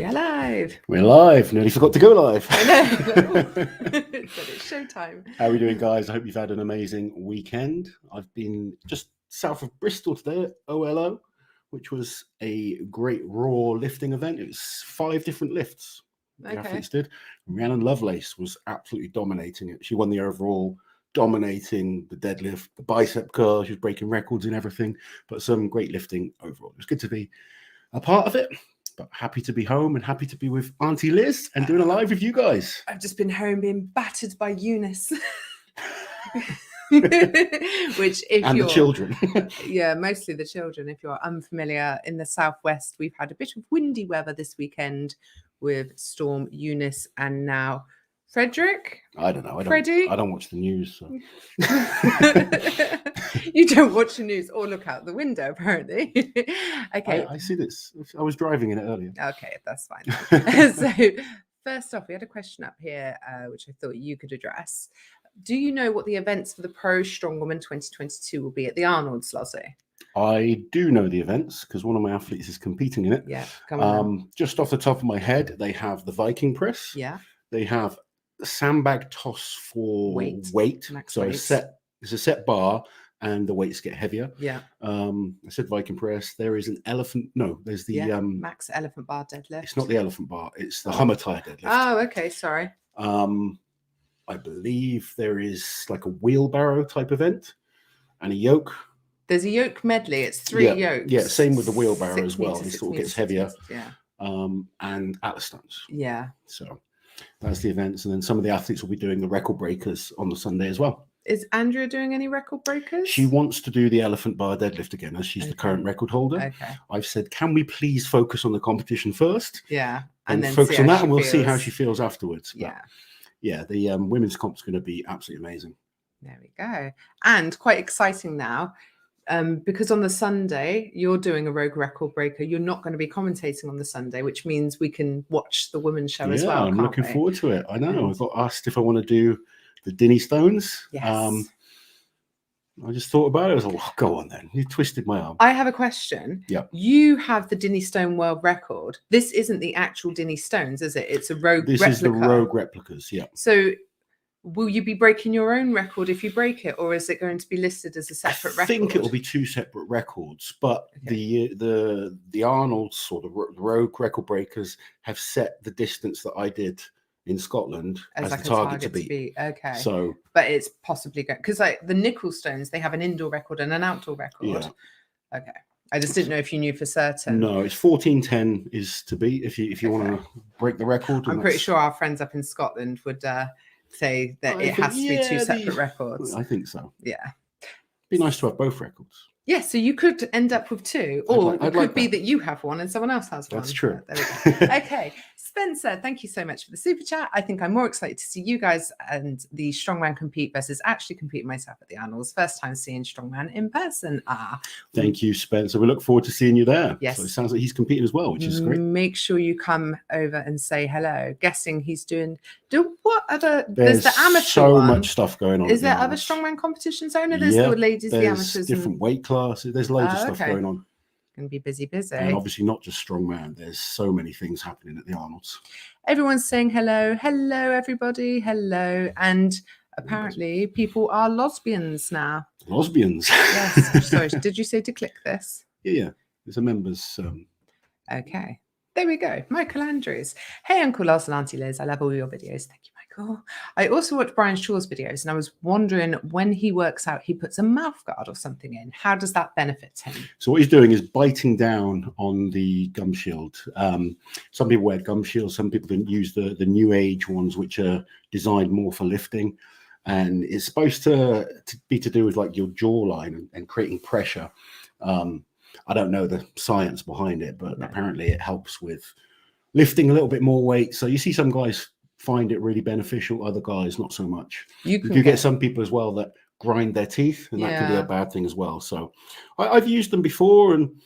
We're live. We're live. Nearly forgot to go live. I know. But it's showtime. How are we doing, guys? I hope you've had an amazing weekend. I've been just south of Bristol today at OLO, which was a great RAW lifting event. It was 5 different lifts the athletes did. Rhiannon Lovelace was absolutely dominating it. She won the overall, dominating the deadlift, the bicep curl. She was breaking records and everything, but some great lifting overall. It was good to be a part of it. But happy to be home and happy to be with Auntie Liz and doing a live with you guys. I've just been home being battered by Eunice. Which and the children. Yeah, mostly the children. If you're unfamiliar, in the southwest, we've had a bit of windy weather this weekend with Storm Eunice and now Frederick. I don't know. I don't watch the news. So. You don't watch the news or look out the window, apparently. Okay. I see this. I was driving in it earlier. Okay, that's fine. So first off, we had a question up here, which I thought you could address. Do you know what the events for the Pro Strongwoman 2022 will be at the Arnolds, Lasha? I do know the events because one of my athletes is competing in it. Yeah, come on. Just off the top of my head, they have the Viking press. Yeah. They have sandbag toss for weight. So it's a set bar and the weights get heavier. Yeah. I said Viking press. There is an elephant. No, there's the max elephant bar deadlift. It's not the elephant bar. It's the Hummer tie deadlift. Oh, okay. Sorry. I believe there is like a wheelbarrow type event and a yoke. There's a yoke medley. It's 3 yokes. Yeah, same with the wheelbarrow as well. It sort of gets heavier. Yeah. And Atlas stones. Yeah. So that's the events. And then some of the athletes will be doing the record breakers on the Sunday as well. Is Andrea doing any record breakers? She wants to do the elephant bar deadlift again, as she's the current record holder. Okay. I've said, can we please focus on the competition first? Yeah. And then focus on that, and we'll see how she feels afterwards. Yeah. But yeah, the women's comp's going to be absolutely amazing. There we go. And quite exciting now. Because on the Sunday, you're doing a rogue record breaker. You're not going to be commentating on the Sunday, which means we can watch the women's show as well. I'm looking forward to it. I know. I got asked if I want to do the Dinny Stones. Yes. I just thought about it. I was like, oh, go on then. You twisted my arm. I have a question. Yeah. You have the Dinny Stone world record. This isn't the actual Dinny Stones, is it? It's a rogue replica. This is the rogue replicas, yeah. So will you be breaking your own record if you break it, or is it going to be listed as a separate record? I think it will be 2 separate records, but the Arnolds or the rogue record breakers have set the distance that I did in Scotland as like the target to beat. Okay. So, but it's possibly going because like the Nickel Stones, they have an indoor record and an outdoor record. Yeah. Okay. I just didn't know if you knew for certain. No, it's 14:10 is to beat if you want to break the record. I'm pretty sure our friends up in Scotland would say that it has to be 2 separate records. I think so. Yeah. Be nice to have both records. Yeah, so you could end up with 2, or it could be that you have one and someone else has one. That's true. There we go. Okay, Spencer, thank you so much for the super chat. I think I'm more excited to see you guys and the Strongman compete versus actually compete myself at the Arnolds. First time seeing Strongman in person. Thank you, Spencer. We look forward to seeing you there. Yes. So it sounds like he's competing as well, which is great. Make sure you come over and say hello. Guessing he's doing. What other? There's the amateur so one. Much stuff going on. Is there other Strongman competitions owner? There's the ladies, the amateurs, different weight classes. There's loads of stuff going on. Gonna be busy. And obviously not just strongman. There's so many things happening at the Arnolds. Everyone's saying hello, everybody, hello, and apparently people are lesbians now. Lesbians. Yes. Sorry, did you say to click this? Yeah. There's a members. Okay. There we go. Michael Andrews. Hey, Uncle Lars and Auntie Liz. I love all your videos. Thank you, Michael. I also watched Brian Shaw's videos, and I was wondering when he works out, he puts a mouth guard or something in. How does that benefit him? So what he's doing is biting down on the gum shield. Some people wear gum shields. Some people use the new age ones, which are designed more for lifting. And it's supposed to be to do with like your jawline and creating pressure. I don't know the science behind it, but apparently it helps with lifting a little bit more weight. So you see some guys find it really beneficial, other guys not so much. You get some people as well that grind their teeth, and that can be a bad thing as well. So I've used them before, and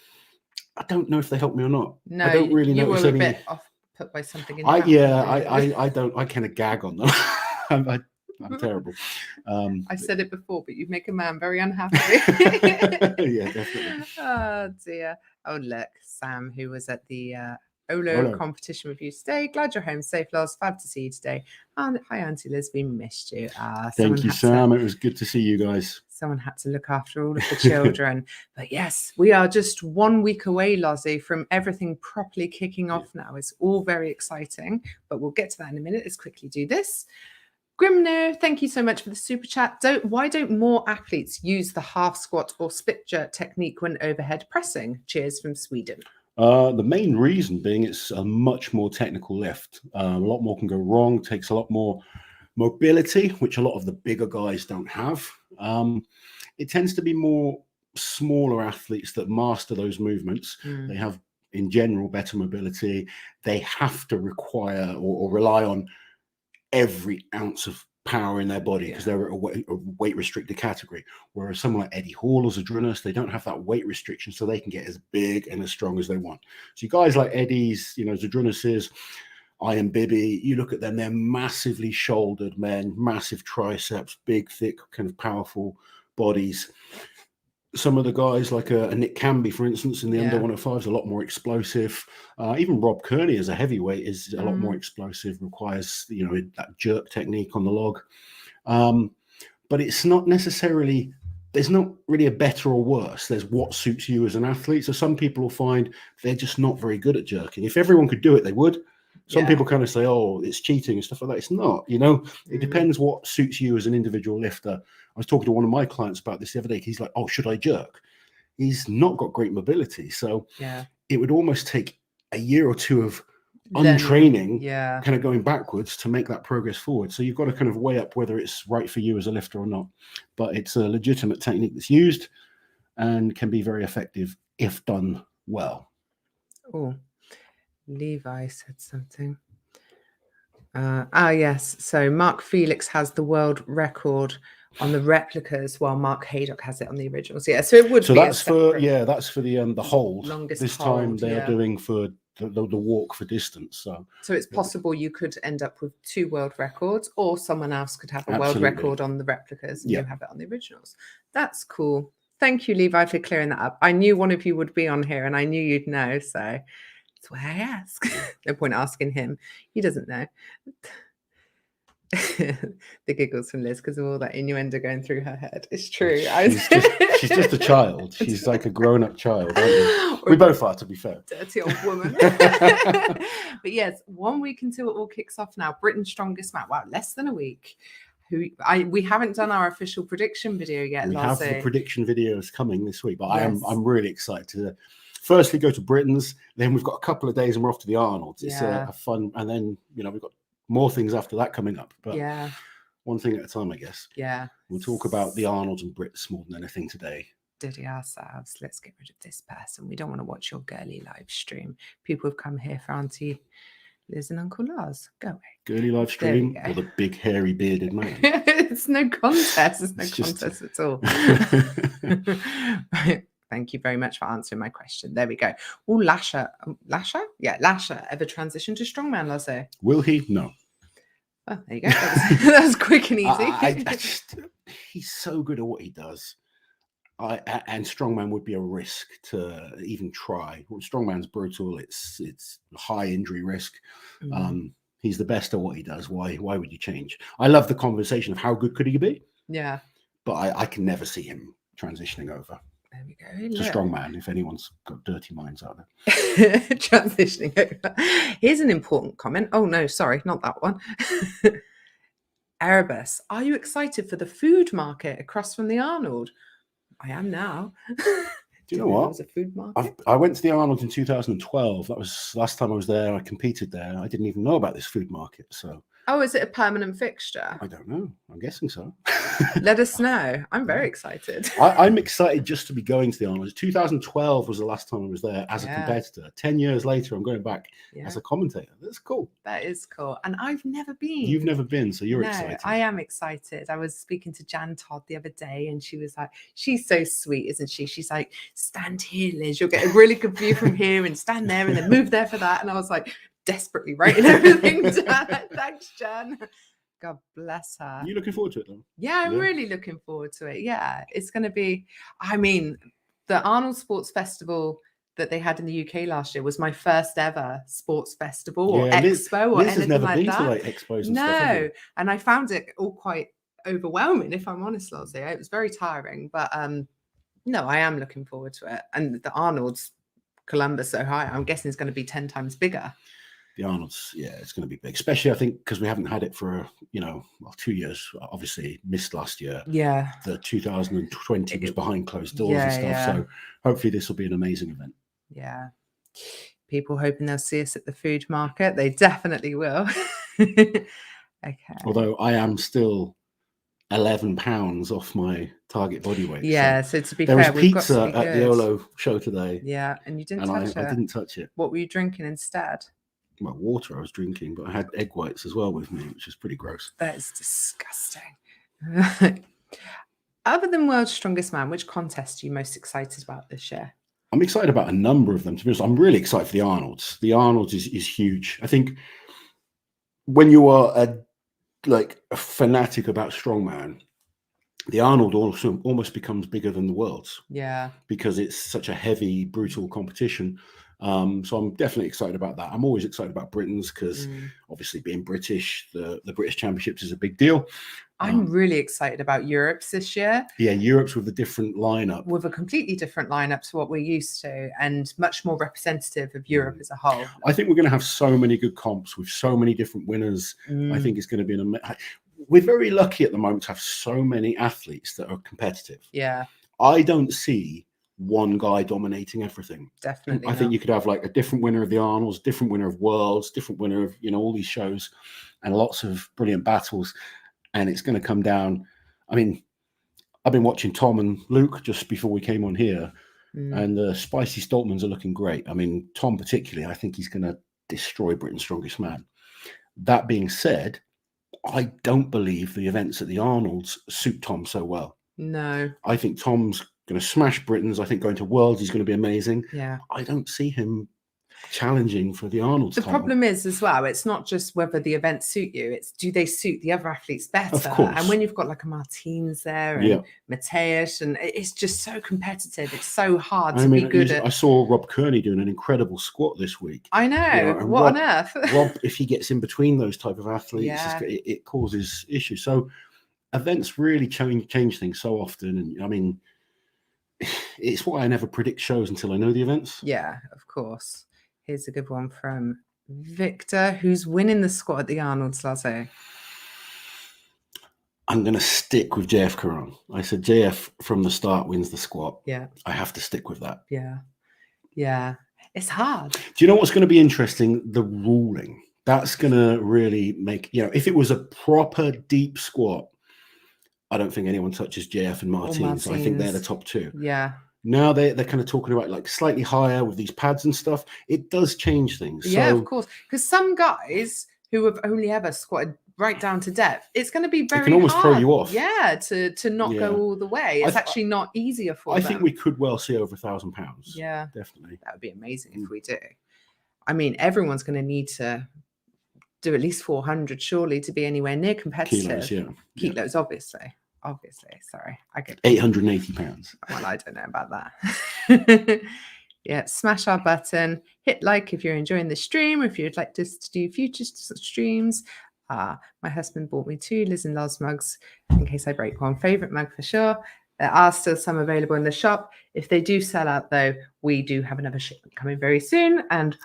I don't know if they help me or not. No, I don't really know. You were a bit off put by something in your mouth. I kind of gag on them. I'm terrible. I said it before, but you make a man very unhappy. Yeah, definitely. Oh dear. Oh look, Sam, who was at the Olo competition with you today. Glad you're home safe, Lars. Fab to see you today. And hi, Auntie Liz. We missed you. Thank you, Sam. It was good to see you guys. Someone had to look after all of the children. But yes, we are just 1 week away, Lozzie, from everything properly kicking off now. It's all very exciting, but we'll get to that in a minute. Let's quickly do this. Grimner, thank you so much for the super chat. Why don't more athletes use the half squat or split jerk technique when overhead pressing? Cheers from Sweden. The main reason being it's a much more technical lift. A lot more can go wrong, takes a lot more mobility, which a lot of the bigger guys don't have. It tends to be more smaller athletes that master those movements. They have, in general, better mobility. They have to require or rely on every ounce of power in their body because they're a weight restricted category, whereas someone like Eddie Hall or Zadrunas, they don't have that weight restriction, so they can get as big and as strong as they want. So guys like Eddie's, Zadrunas's, Iron Bibby, you look at them, they're massively shouldered men, massive triceps, big, thick, kind of powerful bodies. Some of the guys like a Nick Camby, for instance, in the under 105 is a lot more explosive. Even Rob Kearney as a heavyweight is a lot more explosive, requires, that jerk technique on the log. But it's not necessarily, there's not really a better or worse. There's what suits you as an athlete. So some people will find they're just not very good at jerking. If everyone could do it, they would. Some people kind of say, oh, it's cheating and stuff like that. It's not, it depends what suits you as an individual lifter. I was talking to one of my clients about this the other day. He's like, oh, should I jerk? He's not got great mobility. So it would almost take a year or two of untraining, kind of going backwards to make that progress forward. So you've got to kind of weigh up whether it's right for you as a lifter or not. But it's a legitimate technique that's used and can be very effective if done well. Oh. Levi said something. Yes. So Mark Felix has the world record on the replicas, while Mark Haydock has it on the originals. Yeah, so it would. So that's for the hold. Longest this hold, time they are doing for the walk for distance. So it's possible you could end up with 2 world records, or someone else could have a world record on the replicas and you have it on the originals. That's cool. Thank you, Levi, for clearing that up. I knew one of you would be on here, and I knew you'd know. So. That's why I ask. No point asking him. He doesn't know. The giggles from Liz because of all that innuendo going through her head. It's true. She's just a child. She's like a grown-up child, aren't we? We both are, to be fair. Dirty old woman. But yes, 1 week until it all kicks off now. Britain's Strongest Man. Wow, less than a week. We haven't done our official prediction video yet. We have the prediction videos coming this week, but I'm really excited to firstly go to Britain's, then we've got a couple of days and we're off to the Arnolds. It's a fun, and then we've got more things after that coming up, but one thing at a time, I guess. We'll talk about the Arnolds and Brits more than anything today. Dirty ourselves. Let's get rid of this person. We don't want to watch your girly live stream. People have come here for Auntie Liz and Uncle Lars. Go away. Girly live stream or the big hairy bearded man. It's no contest. It's no contest at all. Right. Thank you very much for answering my question. There we go. Oh, Lasha. Yeah, Lasha ever transitioned to strongman, Lasse? Will he? No. Oh, there you go. That was quick and easy. He's so good at what he does. And strongman would be a risk to even try. Well, strongman's brutal. It's high injury risk. He's the best at what he does. Why would you change? I love the conversation of how good could he be? Yeah. But I can never see him transitioning over. There we go. It's a strong man, if anyone's got dirty minds out there. Transitioning over. Here's an important comment. Oh, no, sorry, not that one. Erebus, are you excited for the food market across from the Arnold? I am now. Do you know what? There was a food market? I went to the Arnold in 2012. That was the last time I was there. I competed there. I didn't even know about this food market. So. Oh, is it a permanent fixture? I don't know. I'm guessing so. Let us know. I'm very excited. I'm excited just to be going to the Arnold. 2012 was the last time I was there as a competitor. 10 years later, I'm going back as a commentator. That's cool. That is cool. And I've never been. You've never been, so you're excited. I am excited. I was speaking to Jan Todd the other day, and she was like, she's so sweet, isn't she? She's like, stand here, Liz. You'll get a really good view from here, and stand there, and then move there for that. And I was like, desperately writing everything down. Thanks, Jan. God bless her. Are you looking forward to it, though? Yeah, I'm really looking forward to it. Yeah, it's going to be, I mean, the Arnold Sports Festival that they had in the UK last year was my first ever sports festival or Yeah, expo or Liz anything has never like been that. to like expos and stuff, have No, you? and I found it all quite overwhelming, if I'm honest, Lozzie. It was very tiring, but no, I am looking forward to it. And the Arnold's Columbus, Ohio, I'm guessing is going to be 10 times bigger. The Arnold's, yeah, it's going to be big, especially I think because we haven't had it for 2 years. Obviously, missed last year. Yeah, The 2020 was behind closed doors and stuff. yeah. So hopefully this will be an amazing event. Yeah. People hoping they'll see us at the food market. They definitely will. Okay. Although I am still 11 pounds off my target body weight. Yeah. So to be there fair, was we've got to pizza be at the good. Olo show today. Yeah, and you didn't And touch it. I didn't touch it. What were you drinking instead? Well, water I was drinking, but I had egg whites as well with me, which is pretty gross. That is disgusting. Other than World's Strongest Man, which contest are you most excited about this year? I'm excited about a number of them. To be honest, I'm really excited for the Arnolds. The Arnolds is huge. I think when you are a fanatic about strongman, the Arnold also almost becomes bigger than the Worlds. Yeah. Because it's such a heavy, brutal competition. So I'm definitely excited about that. I'm always excited about Britain's because obviously being British, the British Championships is a big deal. I'm really excited about Europe's this year. Yeah, Europe's with a different lineup. With a completely different lineup to what we're used to and much more representative of Europe as a whole. I think we're going to have so many good comps with so many different winners. I think it's going to be we're very lucky at the moment to have so many athletes that are competitive. Yeah. I don't see one guy dominating everything. Definitely. I think you could have like a different winner of the Arnolds, different winner of Worlds, different winner of, all these shows and lots of brilliant battles. And it's going to come down. I mean, I've been watching Tom and Luke just before we came on here, and the Spicy Stoltmans are looking great. I mean, Tom particularly, I think he's going to destroy Britain's Strongest Man. That being said, I don't believe the events at the Arnolds suit Tom so well. No. I think Tom's going to smash Britain's. I think going to Worlds, he's going to be amazing. Yeah. I don't see him challenging for the Arnold's title. Problem is as well, it's not just whether the events suit you, it's do they suit the other athletes better? Of course. And when you've got like a Martins there and Mateus, and it's just so competitive, it's so hard to be good at. I saw Rob Kearney doing an incredible squat this week. I know. What on earth? Rob, if he gets in between those type of athletes, it causes issues. So events really change things so often. And I mean, it's why I never predict shows until I know the events. Yeah, of course. Here's a good one from Victor, who's winning the squat at the Arnold's, Lasha. I'm going to stick with JF Karan. I said JF from the start wins the squat. Yeah. I have to stick with that. Yeah. Yeah. It's hard. Do you know what's going to be interesting? The ruling. That's going to really make, if it was a proper deep squat, I don't think anyone touches JF and Martins. I think they're the top two. Yeah. Now they're kind of talking about like slightly higher with these pads and stuff. It does change things. Yeah, of course. Because some guys who have only ever squatted right down to depth, it's going to be very hard. It can almost throw you off. Yeah, to not go all the way. It's actually not easier for them. I think we could well see over 1,000 pounds. Yeah, definitely. That would be amazing if we do. I mean, everyone's going to need to do at least 400 surely to be anywhere near competitive. Kilos, Kilos, obviously. Sorry, I get 880 pounds. Well, I don't know about that. Yeah, smash our button, hit like if you're enjoying the stream, or if you'd like us to do future streams. My husband bought me 2 Liz and Lars mugs in case I break one. Favorite mug for sure. There are still some available in the shop. If they do sell out, though, we do have another shipment coming very soon, and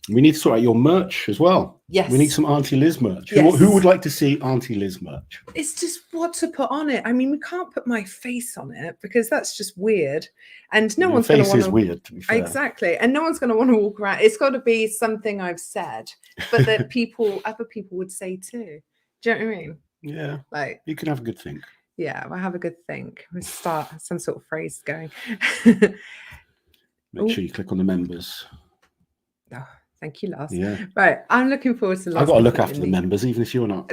we need to sort out your merch as well. Yes. We need some Auntie Liz merch. Yes. Who would like to see Auntie Liz merch? It's just what to put on it. I mean, we can't put my face on it because that's just weird. And no one's going to want to... Face is weird, to be fair. Exactly. And no one's going to want to walk around. It's got to be something I've said, but that other people would say too. Do you know what I mean? Yeah. Like, you can have a good think. Yeah, we'll have a good think. We'll start some sort of phrase going. Make sure you click on the members. Oh, thank you, Lars. Yeah. Right. I'm looking forward to Lars. I've got to look after the members, even if you're not.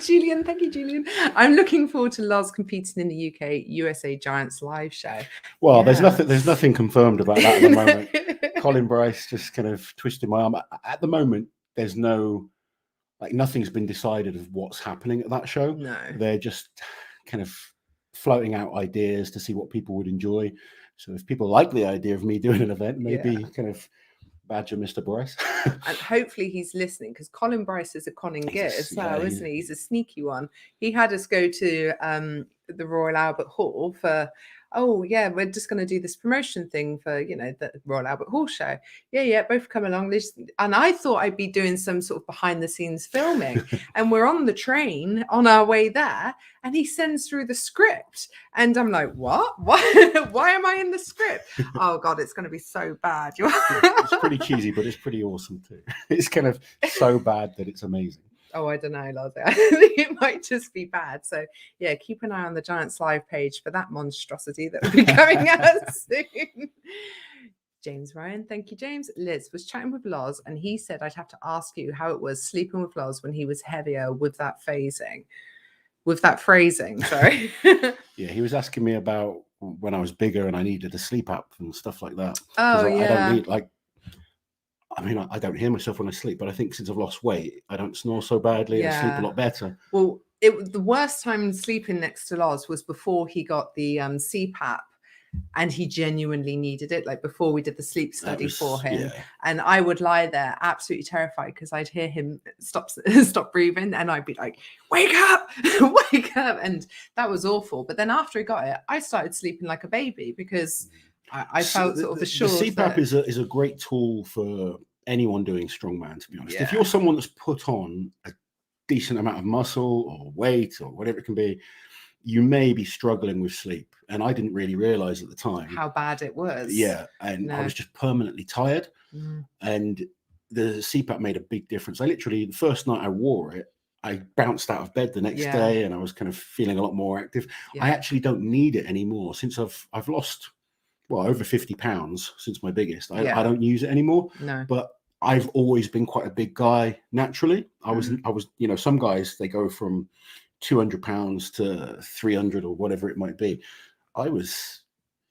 Julian, thank you, Julian. I'm looking forward to Lars competing in the UK USA Giants live show. Well, there's nothing confirmed about that at the moment. Colin Bryce just kind of twisted my arm. At the moment, there's nothing's been decided of what's happening at that show. No. They're just kind of floating out ideas to see what people would enjoy. So if people like the idea of me doing an event, maybe kind of badger Mr. Bryce. And hopefully he's listening, because Colin Bryce is a con and git as well, isn't he? He's a sneaky one. He had us go to the Royal Albert Hall for, oh yeah, we're just going to do this promotion thing for, you know, the Royal Albert Hall show. Yeah, both come along. And I thought I'd be doing some sort of behind the scenes filming. And we're on the train on our way there, and he sends through the script. And I'm like, what? Why am I in the script? Oh God, it's going to be so bad. It's pretty cheesy, but it's pretty awesome too. It's kind of so bad that it's amazing. Oh, I don't know, Lars. I think it might just be bad. So yeah, keep an eye on the Giants Live page for that monstrosity that will be coming out soon. James Ryan, thank you, James. Liz was chatting with Loz, and he said I'd have to ask you how it was sleeping with Loz when he was heavier with that phrasing. Sorry. Yeah, he was asking me about when I was bigger and I needed a sleep app and stuff like that. Oh, I don't need, like, I mean, I don't hear myself when I sleep, but I think since I've lost weight, I don't snore so badly. I sleep a lot better. Well, the worst time sleeping next to Loz was before he got the CPAP, and he genuinely needed it, like before we did the sleep study for him. Yeah. And I would lie there absolutely terrified, because I'd hear him stop breathing, and I'd be like, wake up, wake up. And that was awful. But then after he got it, I started sleeping like a baby, because I felt sort of assured. The CPAP is a great tool for anyone doing strongman, to be honest. Yeah. If you're someone that's put on a decent amount of muscle or weight or whatever it can be, you may be struggling with sleep. And I didn't really realize at the time how bad it was. Yeah. And I was just permanently tired. And the CPAP made a big difference. I literally, the first night I wore it, I bounced out of bed the next day, and I was kind of feeling a lot more active. I actually don't need it anymore since I've lost, well, over 50 pounds since my biggest. I don't use it anymore. No. But I've always been quite a big guy naturally. I was, you know, some guys, they go from 200 pounds to 300 or whatever it might be. I was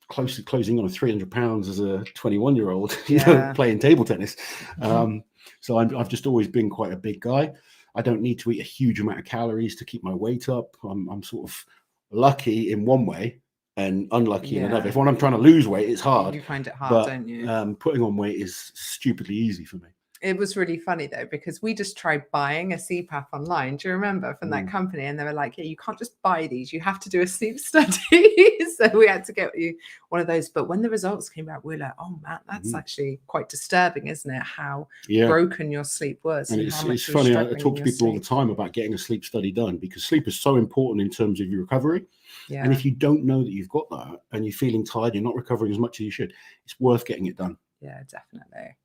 closing on 300 pounds as a 21-year-old, you know, playing table tennis. So I've just always been quite a big guy. I don't need to eat a huge amount of calories to keep my weight up. I'm sort of lucky in one way and unlucky in another. If when I'm trying to lose weight, it's hard. You find it hard, but, don't you? Putting on weight is stupidly easy for me. It was really funny though, because we just tried buying a CPAP online. Do you remember, from that company? And they were like, yeah, you can't just buy these. You have to do a sleep study. So we had to get you one of those. But when the results came out, we were like, oh man, that's actually quite disturbing, isn't it? How broken your sleep was. And it's funny, I talk to people all the time about getting a sleep study done, because sleep is so important in terms of your recovery. Yeah. And if you don't know that you've got that and you're feeling tired, you're not recovering as much as you should, it's worth getting it done. Yeah, definitely.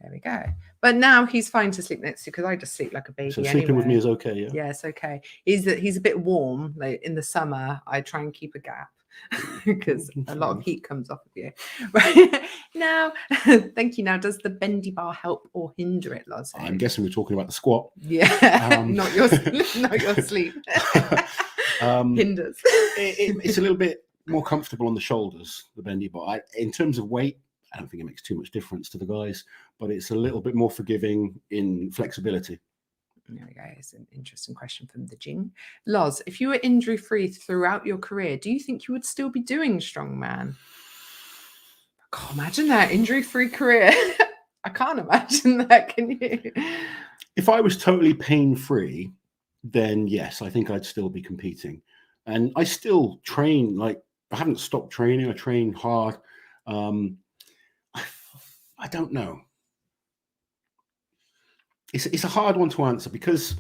There we go. But now he's fine to sleep next to you, because I just sleep like a baby. So sleeping with me is okay, yeah? Yeah, it's okay. He's a bit warm. Like in the summer, I try and keep a gap, because a lot of heat comes off of you. Right now, thank you. Now, does the bendy bar help or hinder it, Loz? I'm guessing we're talking about the squat. Yeah, not your sleep. Hinders. It's a little bit more comfortable on the shoulders, the bendy bar. In terms of weight, I don't think it makes too much difference to the guys, but it's a little bit more forgiving in flexibility. There we go. It's an interesting question from the Jing. Loz, if you were injury-free throughout your career, do you think you would still be doing strongman? I can't imagine that injury-free career. I can't imagine that. Can you? If I was totally pain-free, then yes, I think I'd still be competing. And I still train. Like, I haven't stopped training. I train hard. I don't know. It's a hard one to answer, because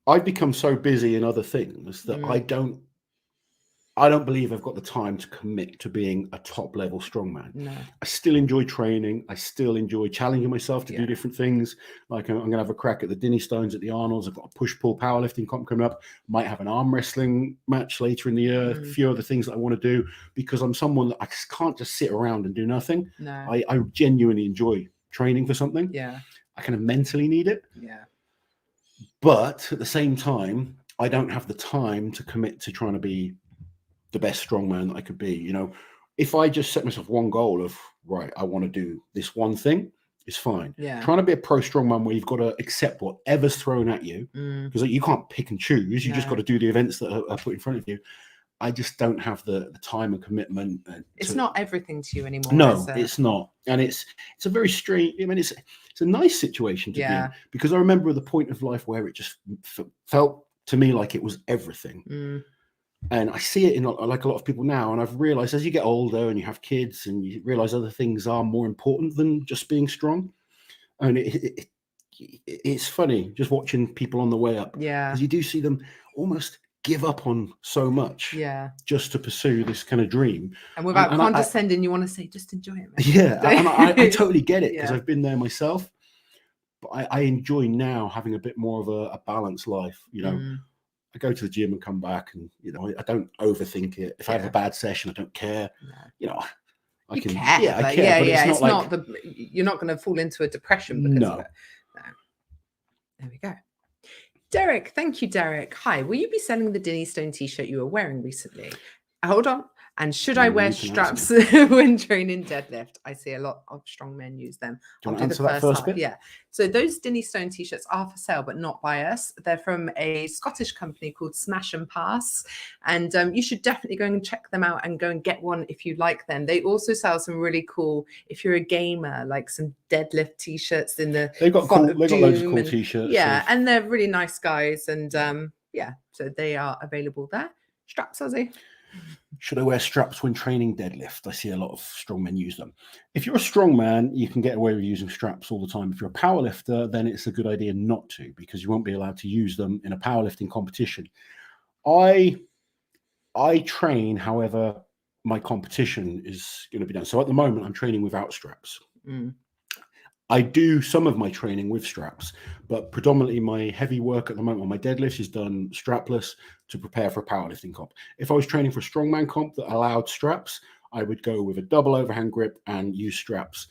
I've become so busy in other things that I don't believe I've got the time to commit to being a top level strongman. No. I still enjoy training. I still enjoy challenging myself to do different things. Like I'm going to have a crack at the Dinny Stones at the Arnolds. I've got a push-pull powerlifting comp coming up. Might have an arm wrestling match later in the year. A few other things that I want to do, because I'm someone that I can't just sit around and do nothing. No. I genuinely enjoy training for something. Yeah. I kind of mentally need it. Yeah. But at the same time, I don't have the time to commit to trying to be the best strongman that I could be. You know, if I just set myself one goal of, right, I want to do this one thing, it's fine. Yeah. Trying to be a pro strongman where you've got to accept whatever's thrown at you, because you can't pick and choose. You just got to do the events that are put in front of you. I just don't have the time and commitment. It's not everything to you anymore. No, it's not. And it's a very strange, I mean, it's a nice situation to be in, because I remember the point of life where it just felt to me like it was everything. And I see it in like a lot of people now. And I've realized as you get older and you have kids and you realize other things are more important than just being strong. And it's funny just watching people on the way up. Yeah. Because you do see them almost give up on so much. Yeah. Just to pursue this kind of dream. And without condescending, you want to say, just enjoy it, man. Yeah. And I totally get it, because I've been there myself. But I enjoy now having a bit more of a balanced life. You know, I go to the gym and come back, and you know, I don't overthink it. If I have a bad session, I don't care. No. You know, I can. Care, yeah, I care. But it's not you're not going to fall into a depression because of it. No. There we go. Derek, thank you, Derek. Hi, will you be selling the Dinny Stone t-shirt you were wearing recently? Hold on. And should I wear straps when training deadlift? I see a lot of strong men use them. Do you want to answer that first bit? Yeah. So those Dinny Stone t-shirts are for sale, but not by us. They're from a Scottish company called Smash and Pass. And you should definitely go and check them out and go and get one if you like them. They also sell some really cool, if you're a gamer, like some deadlift t-shirts in the They've got loads of cool t-shirts. Yeah, and they're really nice guys. And yeah, so they are available there. Straps, Ozzy. Should I wear straps when training deadlift? I see a lot of strong men use them. If you're a strong man, you can get away with using straps all the time. If you're a powerlifter, then it's a good idea not to, because you won't be allowed to use them in a powerlifting competition. I train, however, my competition is going to be done. So at the moment, I'm training without straps. I do some of my training with straps, but predominantly my heavy work at the moment on my deadlifts is done strapless to prepare for a powerlifting comp. If I was training for a strongman comp that allowed straps, I would go with a double overhand grip and use straps.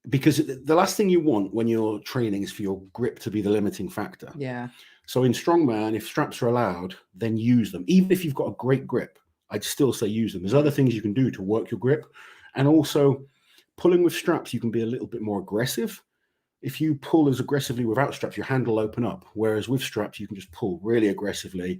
Because the last thing you want when you're training is for your grip to be the limiting factor. Yeah. So in strongman, if straps are allowed, then use them. Even if you've got a great grip, I'd still say use them. There's other things you can do to work your grip. And also, pulling with straps, you can be a little bit more aggressive. If you pull as aggressively without straps, your hand will open up. Whereas with straps, you can just pull really aggressively.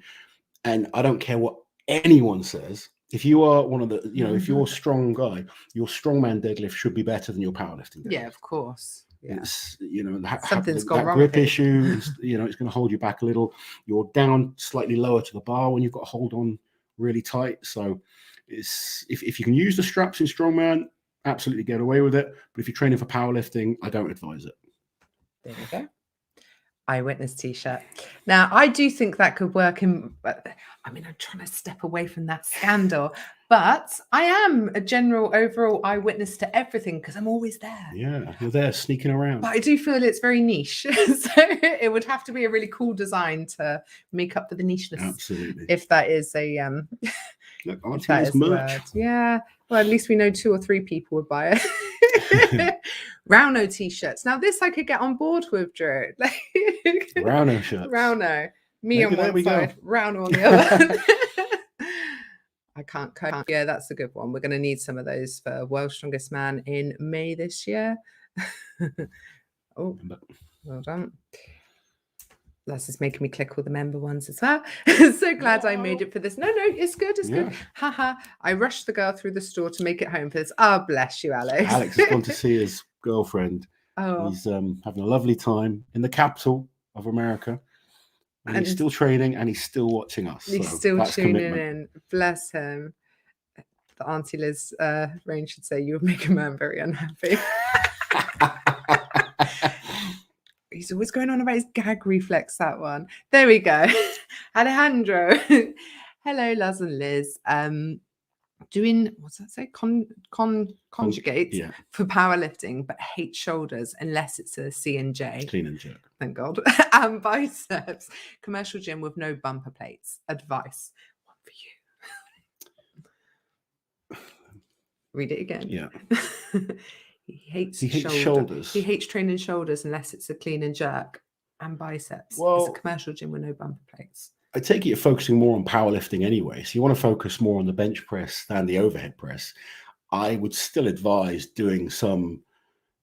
And I don't care what anyone says. If you are one of the, you know, if you're a strong guy, your strongman deadlift should be better than your powerlifting deadlift. Yeah, of course. Yeah. It's, you know, something's gone wrong. Grip issue, you know, it's going to hold you back a little. You're down slightly lower to the bar when you've got to hold on really tight. So it's if you can use the straps in strongman, absolutely get away with it. But if you're training for powerlifting, I don't advise it. There you go. Eyewitness t-shirt. Now, I do think that could work in, I mean, I'm trying to step away from that scandal, but I am a general overall eyewitness to everything because I'm always there. Yeah, you're there sneaking around. But I do feel it's very niche. So it would have to be a really cool design to make up for the nicheness. Absolutely. If that is a, look, that is merch. Yeah. Well, at least we know 2 or 3 people would buy it. Rauno t-shirts. Now this I could get on board with, Drew. Rauno shirts. Rauno. Me on one side, Rauno on the other. I can't. Yeah, that's a good one. We're going to need some of those for World's Strongest Man in May this year. Oh, well done. That's just making me click all the member ones as well. So glad I made it for this. No, it's good. It's good. Haha. I rushed the girl through the store to make it home for this. Oh, bless you, Alex. Alex has gone to see his girlfriend. Oh. He's having a lovely time in the capital of America. And he's still training and he's still watching us. He's still tuning in. Bless him. The Auntie Liz Rain should say, you would make a man very unhappy. He's always going on about his gag reflex, that one. There we go. Alejandro. Hello, Luz and Liz. Doing, what's that say? Conjugates for powerlifting, but hate shoulders unless it's a C and J. Clean and jerk. Thank God. And biceps. Commercial gym with no bumper plates. Advice. One for you. Read it again. Yeah. He hates shoulders. He hates training shoulders unless it's a clean and jerk and biceps. Well, it's a commercial gym with no bumper plates. I take it you're focusing more on powerlifting anyway. So you want to focus more on the bench press than the overhead press. I would still advise doing some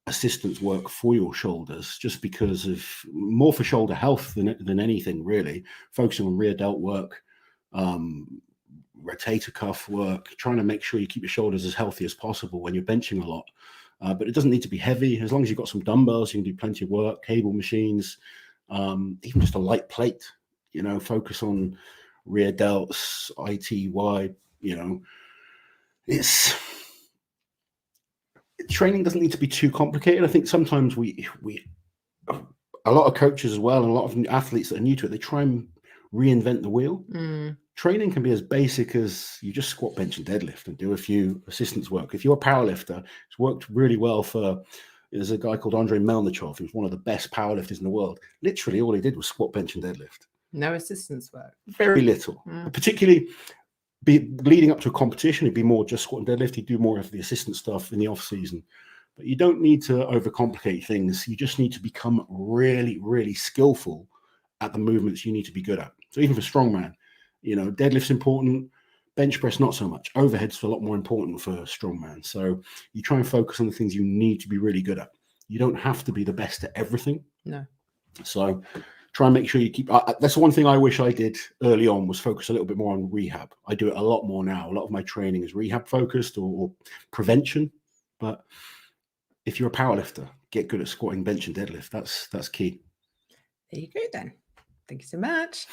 assistance work for your shoulders, just because of more for shoulder health than anything really. Focusing on rear delt work, rotator cuff work, trying to make sure you keep your shoulders as healthy as possible when you're benching a lot. But it doesn't need to be heavy. As long as you've got some dumbbells, you can do plenty of work, cable machines, even just a light plate, you know, focus on rear delts, ITY, you know. Training doesn't need to be too complicated. I think sometimes a lot of coaches as well, and a lot of athletes that are new to it, they try and reinvent the wheel. Training can be as basic as you just squat, bench, and deadlift and do a few assistance work. If you're a powerlifter, it's worked really well for, there's a guy called Andrei Melnichov, who's one of the best powerlifters in the world. Literally all he did was squat, bench, and deadlift. No assistance work. Very little. Particularly leading up to a competition, it'd be more just squat and deadlift. He'd do more of the assistant stuff in the off season. But you don't need to overcomplicate things. You just need to become really, really skillful at the movements you need to be good at. So even for strongman, you know, deadlift's important, bench press not so much. Overhead's a lot more important for strongman. So you try and focus on the things you need to be really good at. You don't have to be the best at everything. No. So try and make sure you keep. That's one thing I wish I did early on, was focus a little bit more on rehab. I do it a lot more now. A lot of my training is rehab focused or prevention. But if you're a powerlifter, get good at squatting, bench, and deadlift. That's key. There you go then. Thank you so much.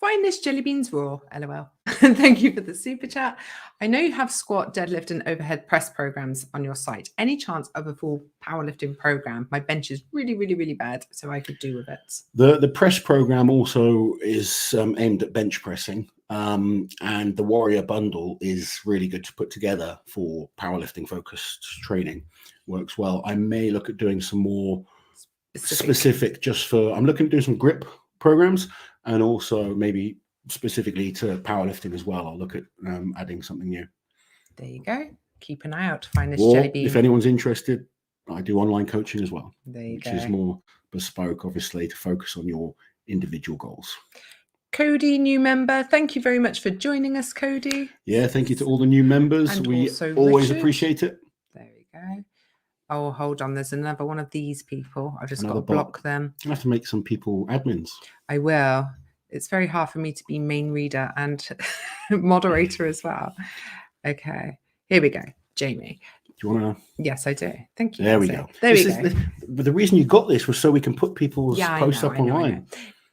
Finest jelly beans raw, LOL. Thank you for the super chat. I know you have squat, deadlift, and overhead press programs on your site. Any chance of a full powerlifting program? My bench is really, really, really bad, so I could do with it. The press program also is aimed at bench pressing, and the Warrior bundle is really good to put together for powerlifting focused training. Works well. I may look at doing some more specific just for, I'm looking to do some grip programs, and also maybe specifically to powerlifting as well. I'll look at adding something new. There you go. Keep an eye out. Finest jelly bean. If anyone's interested, I do online coaching as well, which is more bespoke, obviously, to focus on your individual goals. Cody, new member. Thank you very much for joining us, Cody. Yeah, thank you to all the new members. And we always appreciate it. There we go. Oh, hold on. There's another one of these people. I've just got to block them. You have to make some people admins. I will. It's very hard for me to be main reader and moderator as well. Okay. Here we go. Jamie. Do you want to? Yes, I do. Thank you. There we go. There we go. But the reason you got this was so we can put people's posts up online.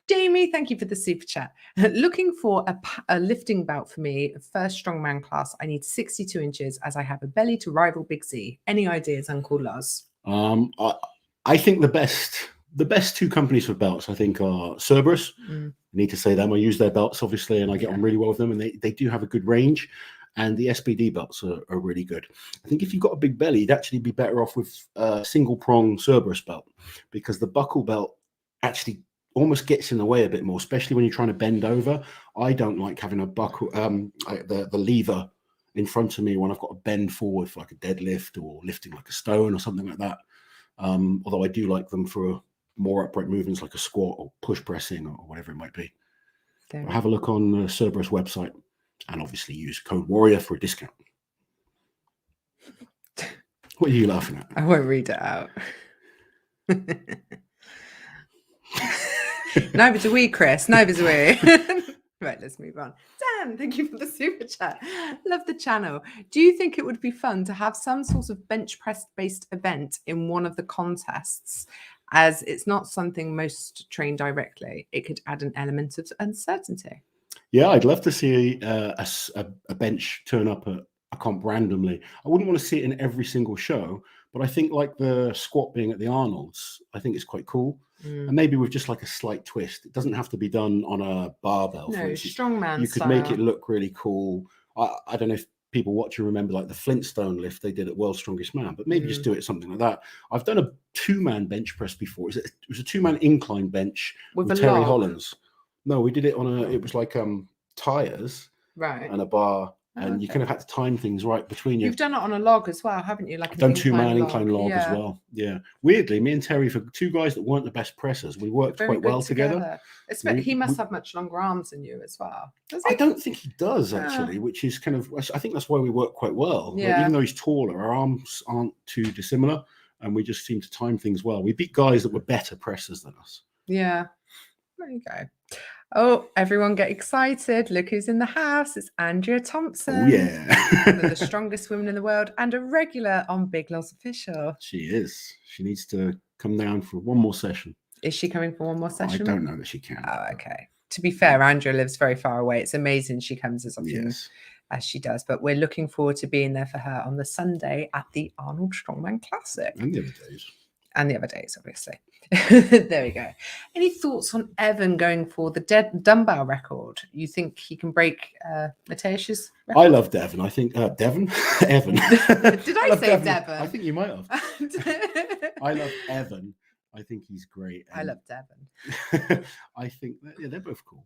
Jamie, thank you for the super chat. Looking for a lifting belt for me, first strongman class. I need 62 inches as I have a belly to rival Big Z. Any ideas, Uncle Lars? I think the best two companies for belts, I think, are Cerberus. I need to say them. I use their belts, obviously, and I get on really well with them, and they do have a good range. And the SBD belts are really good. I think if you've got a big belly, you'd actually be better off with a single prong Cerberus belt, because the buckle belt actually almost gets in the way a bit more, especially when you're trying to bend over. I don't like having a buckle, the lever in front of me when I've got to bend forward for like a deadlift or lifting like a stone or something like that. Although I do like them for more upright movements like a squat or push pressing or whatever it might be. Have a look on the Cerberus website, and obviously use code WARRIOR for a discount. What are you laughing at? I won't read it out. Neither do we, Chris. Neither do we. Right, let's move on. Dan, thank you for the super chat. Love the channel. Do you think it would be fun to have some sort of bench press based event in one of the contests, as it's not something most train directly? It could add an element of uncertainty. Yeah, I'd love to see a bench turn up at a comp randomly. I wouldn't want to see it in every single show, but I think like the squat being at the Arnolds, I think it's quite cool. And maybe with just like a slight twist. It doesn't have to be done on a barbell. No, strongman You could style. make it look really cool. I don't know if people watching remember like the Flintstone lift they did at World's Strongest Man, but maybe just do it something like that. I've done a 2-man bench press before. It was a 2-man incline bench with Terry Hollands. No, we did it on it was like tires and a bar. And you kind of had to time things right between you. You've done it on a log as well, haven't you? Like I've done 2-man incline log as well. Yeah. Weirdly, me and Terry, for two guys that weren't the best pressers, we worked quite well together. He must have much longer arms than you as well. I don't think he does, actually, which is kind of, I think that's why we work quite well. Yeah. Like, even though he's taller, our arms aren't too dissimilar, and we just seem to time things well. We beat guys that were better pressers than us. Yeah. There you go. Oh, everyone get excited. Look who's in the house. It's Andrea Thompson. Oh, yeah. One of the strongest women in the world and a regular on Big Loss Official. She is. She needs to come down for one more session. Is she coming for one more session? I don't know that she can. Oh, okay. To be fair, Andrea lives very far away. It's amazing she comes as often as she does. But we're looking forward to being there for her on the Sunday at the Arnold Strongman Classic. And the other days. And the other days, obviously. There we go. Any thoughts on Evan going for the dumbbell record? You think he can break Mateusz's record? I love Devon. I think Devon? Evan. Did I say Devon? I think you might have. I love Evan. I think he's great. I love Devon. I think they're both cool.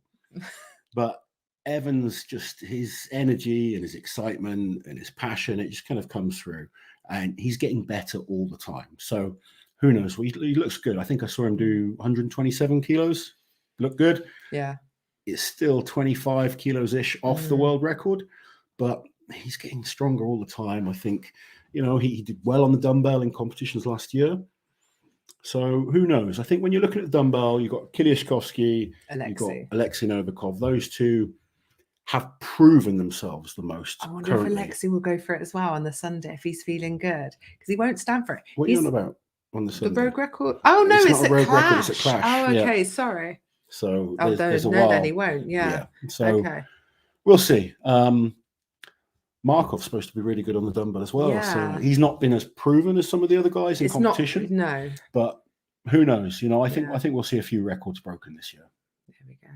But Evan's just his energy and his excitement and his passion, it just kind of comes through. And he's getting better all the time. So who knows? Well, he looks good. I think I saw him do 127 kilos. Look good. Yeah. It's still 25 kilos-ish off the world record, but he's getting stronger all the time. I think, he did well on the dumbbell in competitions last year. So who knows? I think when you're looking at the dumbbell, you've got Kiliashkovsky, you've got Alexei Novikov. Those two have proven themselves the most. I wonder if Alexei will go for it as well on the Sunday if he's feeling good, because he won't stand for it. What are you on about on the Sunday? The rogue record? Oh, no, it's a Clash. It's a Clash. Oh, okay, sorry. So there's a while. Then he won't, yeah. So okay. We'll see. Markov's supposed to be really good on the dumbbell as well. Yeah. So he's not been as proven as some of the other guys in competition. No. But who knows? I think we'll see a few records broken this year. There we go.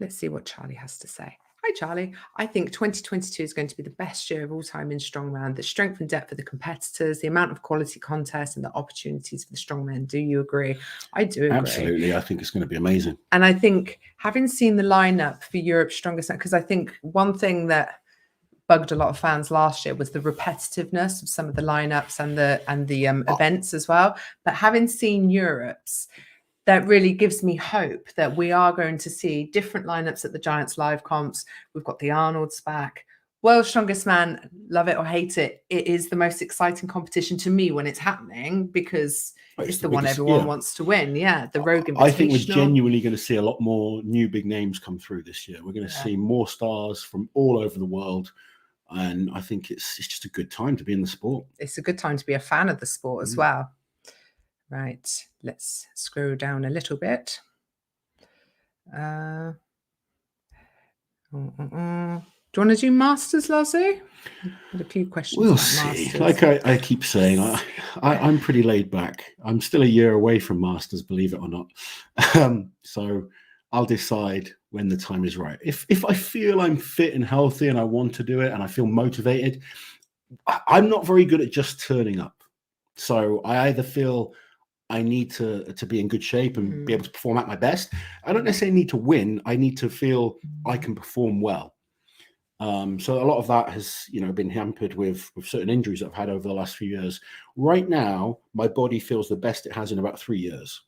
Let's see what Charlie has to say. Hi, Charlie. I think 2022 is going to be the best year of all time in strongman. The strength and depth of the competitors, the amount of quality contests, and the opportunities for the strongmen. Do you agree? I do agree. Absolutely. I think it's going to be amazing. And I think having seen the lineup for Europe's strongest, because I think one thing that bugged a lot of fans last year was the repetitiveness of some of the lineups and the events as well. But having seen Europe's, that really gives me hope that we are going to see different lineups at the Giants live comps. We've got the Arnolds back. World's Strongest Man, love it or hate it, it is the most exciting competition to me when it's happening, because it's the one everyone wants to win. Yeah, the Rogue Invitational. I think we're genuinely going to see a lot more new big names come through this year. We're going to see more stars from all over the world. And I think it's just a good time to be in the sport. It's a good time to be a fan of the sport as well. Right, let's scroll down a little bit. Do you want to do Masters, Lazo? Had a few questions. We'll see. Masters. Like I keep saying, I'm pretty laid back. I'm still a year away from Masters, believe it or not. So I'll decide when the time is right. If I feel I'm fit and healthy and I want to do it and I feel motivated, I'm not very good at just turning up. So I either feel I need to be in good shape and be able to perform at my best. I don't necessarily need to win. I need to feel I can perform well. So a lot of that has, been hampered with certain injuries that I've had over the last few years. Right now, my body feels the best it has in about 3 years.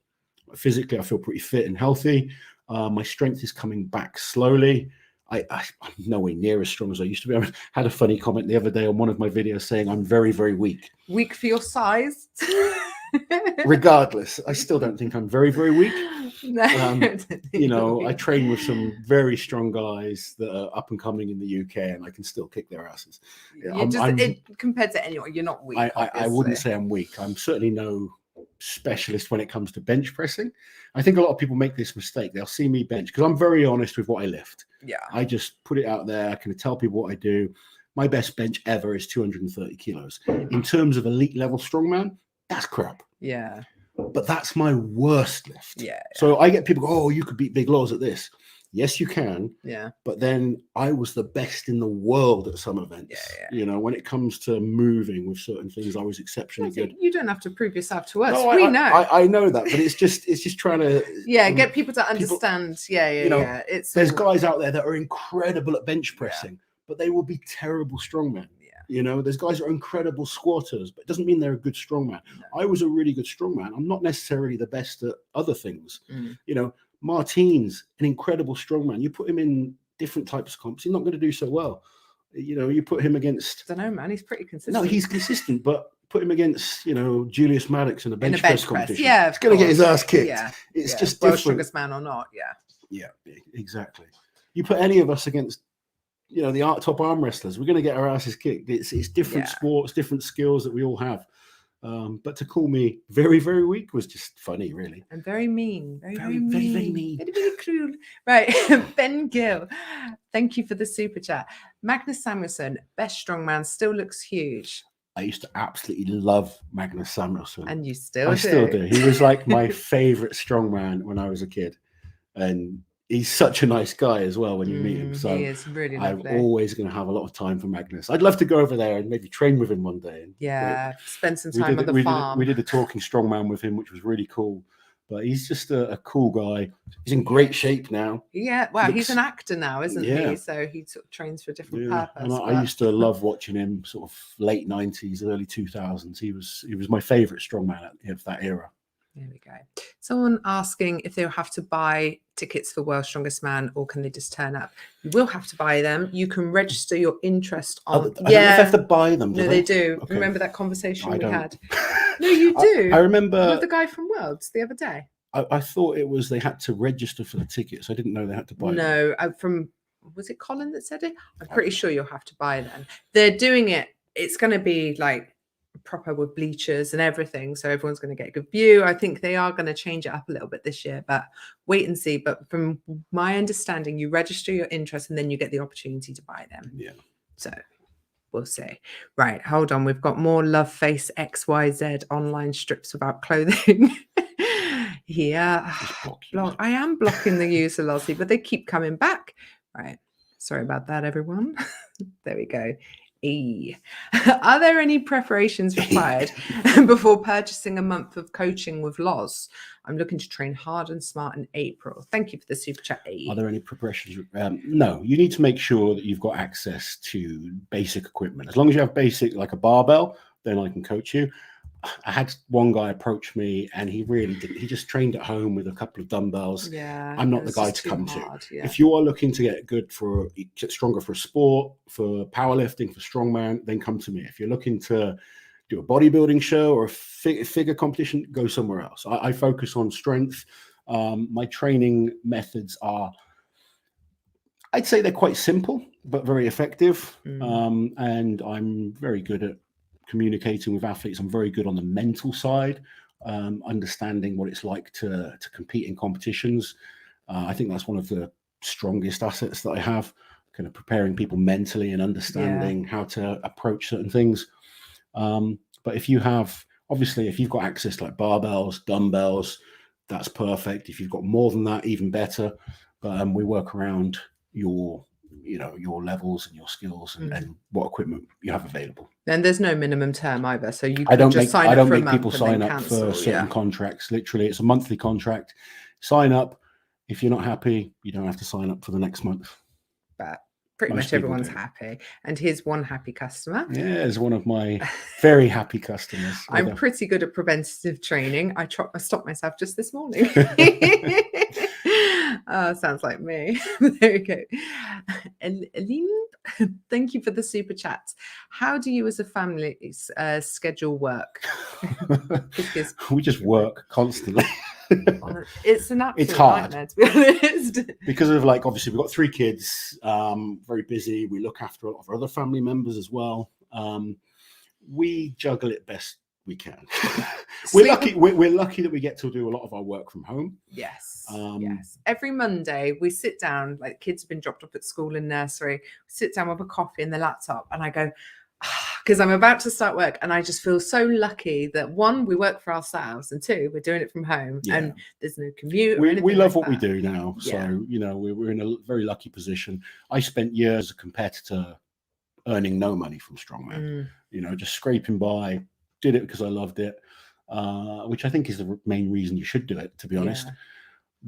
Physically, I feel pretty fit and healthy. My strength is coming back slowly. I'm nowhere near as strong as I used to be. I had a funny comment the other day on one of my videos saying I'm very, very weak. Weak for your size? Regardless, I still don't think I'm very, very weak. No. I train with some very strong guys that are up and coming in the UK, and I can still kick their asses. Compared to anyone, you're not weak. I wouldn't say I'm weak. I'm certainly no specialist when it comes to bench pressing. I think a lot of people make this mistake. They'll see me bench because I'm very honest with what I lift. Yeah. I just put it out there. I can tell people what I do. My best bench ever is 230 kilos. In terms of elite level strongman, that's crap. Yeah. But that's my worst lift. Yeah. So I get people go, oh, you could beat Big Laws at this. Yes, you can. Yeah. But then I was the best in the world at some events. Yeah. When it comes to moving with certain things, I was exceptionally good. You don't have to prove yourself to us. No, we know. I know that, but it's just trying to get people to understand. There's guys out there that are incredible at bench pressing, but they will be terrible strongmen. There's guys that are incredible squatters, but it doesn't mean they're a good strongman. No. I was a really good strongman. I'm not necessarily the best at other things. Martin's an incredible strongman. You put him in different types of comps, he's not going to do so well. You put him against... I don't know, man. He's pretty consistent. No, he's consistent, but put him against, Julius Maddox in a bench press competition. Yeah, he's going to get his ass kicked. Yeah. It's just World's different. Strongest Man or not, Yeah, exactly. You put any of us against, you know, the top arm wrestlers, we're going to get our asses kicked. It's different sports, different skills that we all have. But to call me very, very weak was just funny, really. And very mean. Very mean. Very, very cruel. Right. Ben Gill, thank you for the super chat. Magnus Samuelsson, best strongman, still looks huge. I used to absolutely love Magnus Samuelsson. And you still do. I still do. He was like my favorite strongman when I was a kid. And he's such a nice guy as well when you meet him. So he is really lovely. I'm always going to have a lot of time for Magnus. I'd love to go over there and maybe train with him one day. And, yeah, spend some time on the farm. We did a talking strongman with him, which was really cool. But he's just a cool guy. He's in great shape now. Yeah, well, he's an actor now, isn't he? So he sort of trains for a different purpose. And I used to love watching him sort of late 90s, early 2000s. He was my favorite strongman of that era. There we go. Someone asking if they'll have to buy tickets for World's Strongest Man or can they just turn up? You will have to buy them. You can register your interest on. I don't know if they have to buy them. No, they do. Okay. Remember that conversation we had? No, you do. I remember with the guy from Worlds the other day. I thought it was they had to register for the tickets. I didn't know they had to buy them. No, from was it Colin that said it? I'm pretty sure you'll have to buy them. They're doing it. It's going to be like proper with bleachers and everything, so everyone's going to get a good view. I think they are going to change it up a little bit this year, but wait and see. But from my understanding, you register your interest and then you get the opportunity to buy them. Yeah, so we'll see. Right, hold on, we've got more Love Face XYZ online strips without clothing. Yeah, I am blocking the user, Lozzie, but they keep coming back. Right, sorry about that, everyone. There we go. Are there any preparations required before purchasing a month of coaching with Loz? I'm looking to train hard and smart in April. Thank you for the super chat. Are there any preparations? No, you need to make sure that you've got access to basic equipment. As long as you have basic, like a barbell, then I can coach you. I had one guy approach me and he really didn't. He just trained at home with a couple of dumbbells. Yeah, I'm not the guy to come to. Yeah. If you are looking to get stronger for sport, for powerlifting, for strongman, then come to me. If you're looking to do a bodybuilding show or a figure competition, go somewhere else. I focus on strength. My training methods are, I'd say they're quite simple, but very effective. And I'm very good at communicating with athletes. I'm very good on the mental side, understanding what it's like to compete in competitions. I think that's one of the strongest assets that I have, kind of preparing people mentally and understanding how to approach certain things. But if you've got access to like barbells, dumbbells, that's perfect. If you've got more than that, even better. But we work around your levels and your skills and what equipment you have available. And there's no minimum term either, so you can just sign up for a month. I don't make people sign up for certain contracts. Literally, it's a monthly contract. Sign up. If you're not happy, you don't have to sign up for the next month. But pretty much everyone's happy. And here's one happy customer. Yeah, it's one of my very happy customers. I'm pretty good at preventative training. I stopped myself just this morning. Sounds like me. There we go. Elim, thank you for the super chat. How do you as a family schedule work? We just work constantly. It's an absolute hard, nightmare, to be honest. Because of obviously we've got 3 kids, very busy. We look after a lot of other family members as well. We juggle it best we can. We're lucky that we get to do a lot of our work from home. Yes. Every Monday we sit down, like kids have been dropped off at school and nursery, we sit down with a coffee and the laptop and I go, because I'm about to start work and I just feel so lucky that 1, we work for ourselves, and 2, we're doing it from home and there's no commute. We love what we do now. So, we're in a very lucky position. I spent years as a competitor earning no money from strongman, just scraping by, did it because I loved it, which I think is the main reason you should do it, to be honest.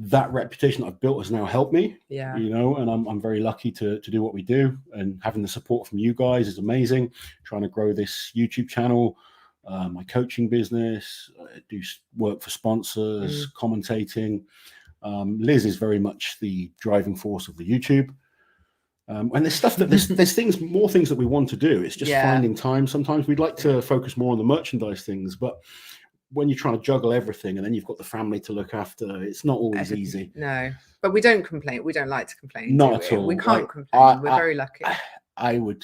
That reputation that I've built has now helped me, and I'm very lucky to do what we do, and having the support from you guys is amazing. Trying to grow this YouTube channel, my coaching business, do work for sponsors, commentating. Liz is very much the driving force of the YouTube. And there's stuff that there's more things that we want to do. It's just finding time. Sometimes we'd like to focus more on the merchandise things, but when you're trying to juggle everything and then you've got the family to look after, it's not always easy. No, but we don't complain. We don't like to complain. Not at all. We can't complain. We're very lucky. I would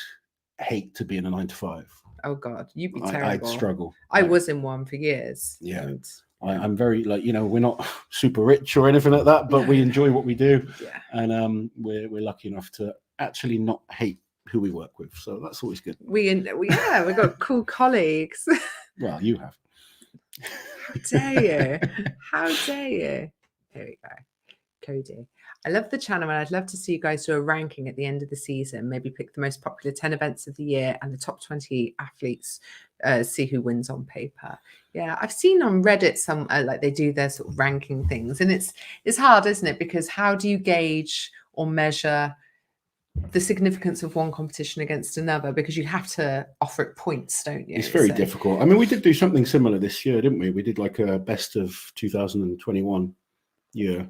hate to be in a 9-to-5. Oh God, you'd be terrible. I'd struggle. I was in one for years. Yeah. And I'm very, like, you know, we're not super rich or anything like that, but we enjoy what we do. Yeah. And we're lucky enough to actually not hate who we work with. So that's always good. We've got cool colleagues. Well, you have. How dare you? How dare you? Here we go. Cody. I love the channel and I'd love to see you guys do a ranking at the end of the season. Maybe pick the most popular 10 events of the year and the top 20 athletes, see who wins on paper. Yeah, I've seen on Reddit some like they do their sort of ranking things, and it's hard, isn't it? Because how do you gauge or measure the significance of one competition against another? Because you have to offer it points, don't you? It's very difficult. I mean, we did do something similar this year, didn't we? We did like a best of 2021 year.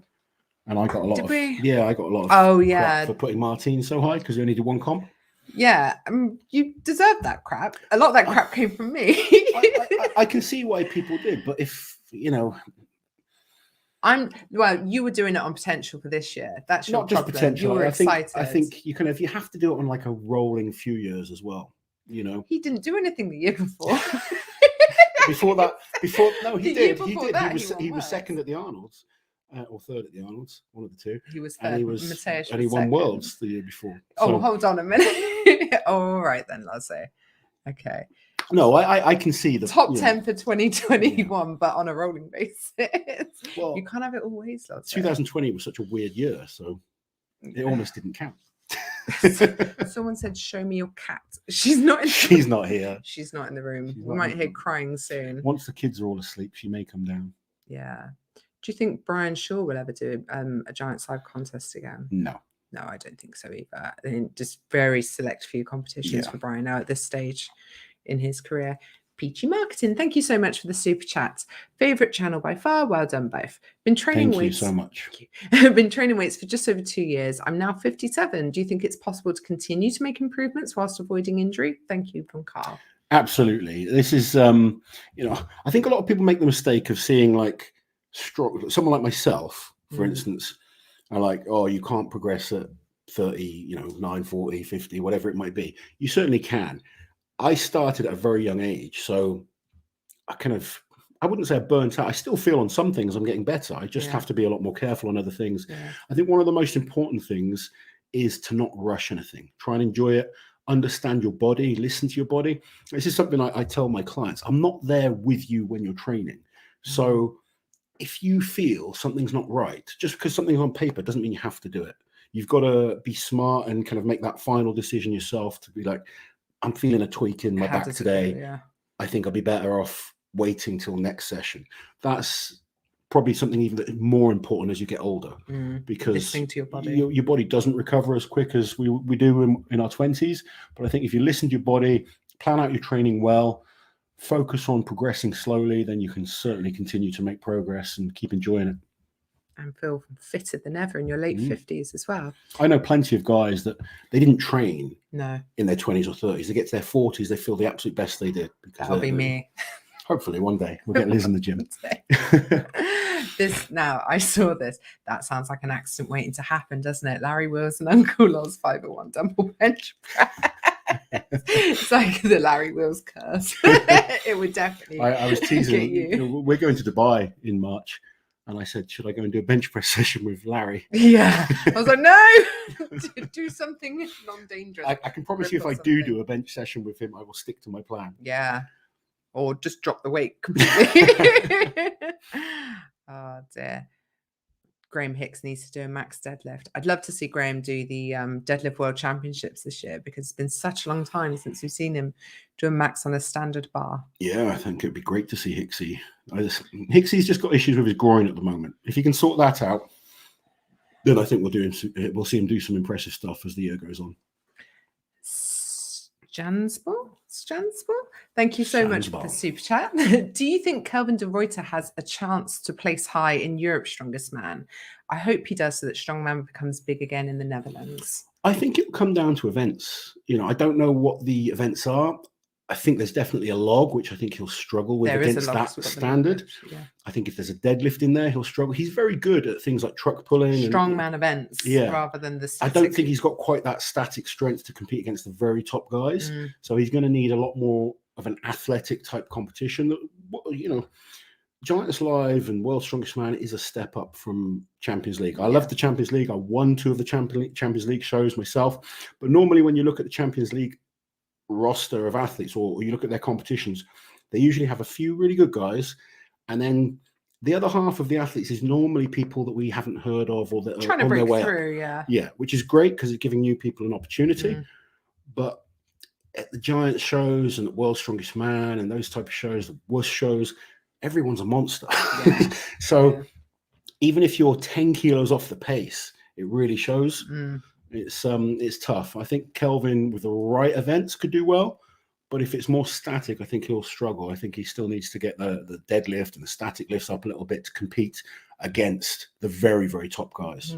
And I got a lot of I got a lot of crap for putting Martine so high because we only did one comp. Yeah, you deserve that crap. A lot of that crap came from me. I can see why people did, but if you know, you were doing it on potential for this year. That's your not just problem. potential. You were excited. I think you have to do it on like a rolling few years as well. You know, he didn't do anything the year before. He did. He was second at the Arnolds. Or third at the Arnolds, one of the two. He was third. And he won Worlds the year before. Oh, hold on a minute. All right then, Lasha. Okay. No, I can see the top 10 for 2021, but on a rolling basis. Well, you can't have it always, Lasha. 2020 was such a weird year, so it almost didn't count. Someone said, "Show me your cat." She's not in. She's not here. She's not in the room. We might hear crying soon. Once the kids are all asleep, she may come down. Yeah. Do you think Brian Shaw will ever do a giant side contest again? No, I don't think so either. I think just very select few competitions for Brian now at this stage in his career. Peachy Marketing, thank you so much for the super chat. Favorite channel by far. Well done both. Been training weights. Thank you so much. Been training weights for just over 2 years. I'm now 57. Do you think it's possible to continue to make improvements whilst avoiding injury? Thank you, from Carl. Absolutely. This is, I think a lot of people make the mistake of seeing like someone like myself, for instance, are like, oh, you can't progress at 30, 9, 40, 50, whatever it might be. You certainly can. I started at a very young age, so I wouldn't say I burnt out. I still feel on some things I'm getting better. I just have to be a lot more careful on other things. Yeah. I think one of the most important things is to not rush anything. Try and enjoy it. Understand your body. Listen to your body. This is something I tell my clients. I'm not there with you when you're training. So if you feel something's not right, just because something's on paper doesn't mean you have to do it. You've got to be smart and kind of make that final decision yourself to be like, I'm feeling a tweak in my back today. I think I'll be better off waiting till next session. That's probably something even more important as you get older, because listening to your body. Your body doesn't recover as quick as we do in our 20s. But I think if you listen to your body, plan out your training well, focus on progressing slowly, then you can certainly continue to make progress and keep enjoying it. And feel fitter than ever in your late 50s as well. I know plenty of guys that they didn't train in their 20s or 30s. They get to their 40s, they feel the absolute best they did. That'll be me. Hopefully one day we'll get Liz in the gym. I saw this. That sounds like an accident waiting to happen, doesn't it? Larry Wills and Uncle Law's 501 dumbbell bench press. It's like the Larry Wills curse. It would definitely. I was teasing you. We're going to Dubai in March, and I said, should I go and do a bench press session with Larry? Yeah. I was like, no, do something non-dangerous. I can promise you, if I do a bench session with him, I will stick to my plan. Yeah. Or just drop the weight completely. Oh dear. Graham Hicks needs to do a max deadlift. I'd love to see Graham do the deadlift world championships this year, because it's been such a long time since we've seen him do a max on a standard bar. Yeah, I think it'd be great to see Hicksy. Hicksy's just got issues with his groin at the moment. If he can sort that out, then I think we'll see him do some impressive stuff as the year goes on. Jansball? Thank you so much for the super chat. Do you think Kelvin de Ruyter has a chance to place high in Europe's strongest man? I hope he does, so that strongman becomes big again in the Netherlands. I think it'll come down to events. I don't know what the events are. I think there's definitely a log, which I think he'll struggle with There is a against log, that 'cause we've got the standard. deadlift, yeah. I think if there's a deadlift in there, he'll struggle. He's very good at things like truck pulling and Strongman events, yeah. rather than the I static. don't think he's got quite that static strength to compete against the very top guys. So he's going to need a lot more of an athletic type competition. That, you know, Giants Live and World's Strongest Man is a step up from Champions League. I love the Champions League. I won 2 of the Champions League shows myself. But normally when you look at the Champions League roster of athletes, or you look at their competitions, they usually have a few really good guys, and then the other half of the athletes is normally people that we haven't heard of or that trying are to on their break way through, up. Yeah, which is great because it's giving new people an opportunity. But at the Giant shows and at World's Strongest Man and those type of shows, the WUS shows, everyone's a monster. So even if you're 10 kilos off the pace, it really shows. It's tough. I think Kelvin with the right events could do well, but if it's more static, I think he'll struggle. I think he still needs to get the deadlift and the static lifts up a little bit to compete against the very, very top guys.